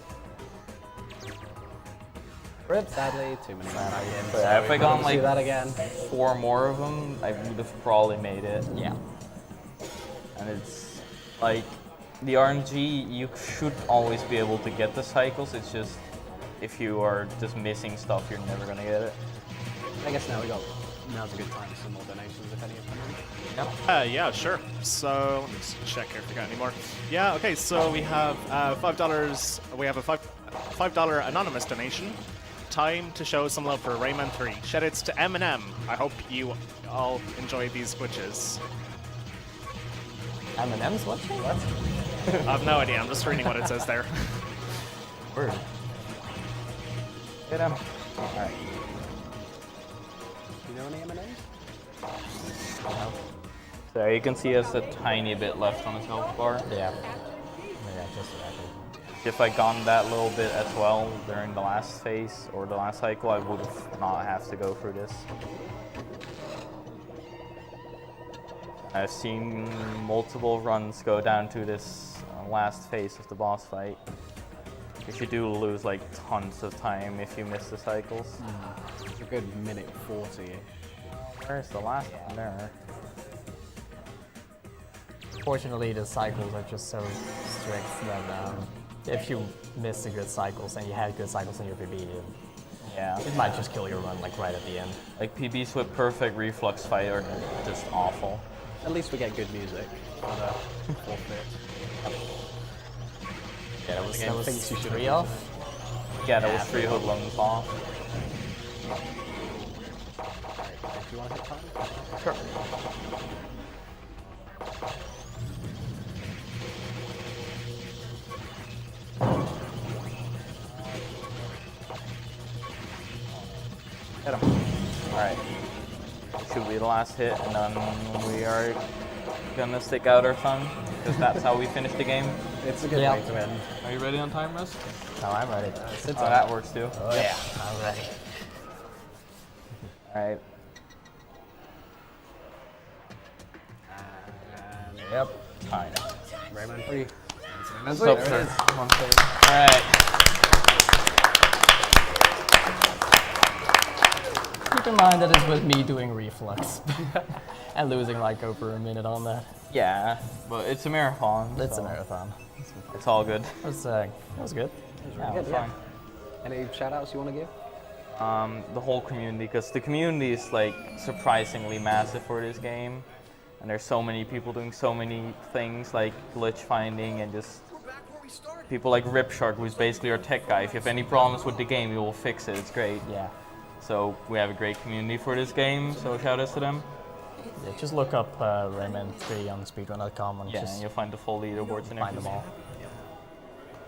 Rip, sadly, too many men back in. But yeah, if I got see like that again. 4 more of them, I would have probably made it. Yeah. And it's like the RNG, you should always be able to get the cycles. It's just if you are just missing stuff, you're never gonna get it. I guess now's a good time for some more donations if any have come in. Yeah, sure. So let me just check here if we got any more. Yeah, okay. So we have $5. We have a $5 anonymous donation. Time to show some love for Rayman 3. Shoutouts to Eminem. I hope you all enjoy these glitches. M&M's watching? What? I have no idea. I'm just reading what it says there. Word. Hit him. Alright. Do you know any M&Ms? So you can see he has a tiny bit left on his health bar. Yeah. Yeah, just a record. If I gone that little bit as well during the last phase or the last cycle, I would have not have to go through this. I've seen multiple runs go down to this last phase of the boss fight. If you do lose like tons of time if you miss the cycles. It's a good minute 40-ish. Where's the last one? There. Fortunately, the cycles are just so strict that if you miss the good cycles and you had good cycles in your PB, Yeah. it might just kill your run like right at the end. Like PBs with perfect reflux fight are just awful. At least we get good music for the forfeit. Yeah, that was Again, things you should 3 have off. Yeah, that was 3 hoodlums off. Do you want to hit time? Sure. Hit him. Alright. Should be the last hit, and then we are gonna stick out our thumb, because that's how we finish the game. It's a good Yeah. way to end. Are you ready on time, Russ? No, I'm ready. Oh, that works too. Oh yeah, I'm ready. Alright. Yep. Time. Rayman 3. What's up, sir? Alright. Keep in mind that it's with me doing reflux and losing like over a minute on that. Yeah, but it's a marathon. It's a so marathon. It's all good. That was good. Yeah, good, it's yeah. fine. Any shout outs you want to give? The whole community, because the community is like surprisingly massive for this game, and there's so many people doing so many things like glitch finding and just people like Ripshark, who's basically our tech guy. If you have any problems with the game, he will fix it. It's great. Yeah. So we have a great community for this game, so shout outs to them. Yeah, just look up Rayman 3 on speedrun.com and Yeah, just and you'll find the full leaderboards and find them everything. all.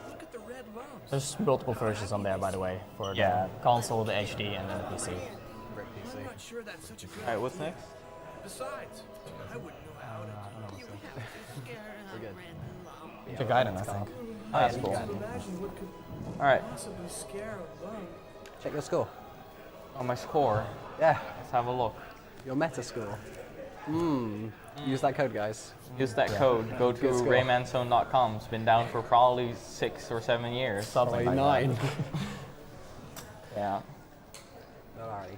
Look at the red lumps. There's multiple versions on there, by the way, for Yeah. the console, the HD, and then the PC. I'm not sure that's such a good Alright, what's next? Besides, I wouldn't know how to. We're good. The Gaiden, I think. Oh, that's cool. Imagine what could Alright, possibly scare a bug. Check your score. on my score, Yeah, let's have a look. your meta score. Use that code, guys. Use that code, go to Good score. raymanzone.com. It's been down for probably 6 or 7 years. Something like 9. Yeah. Alright.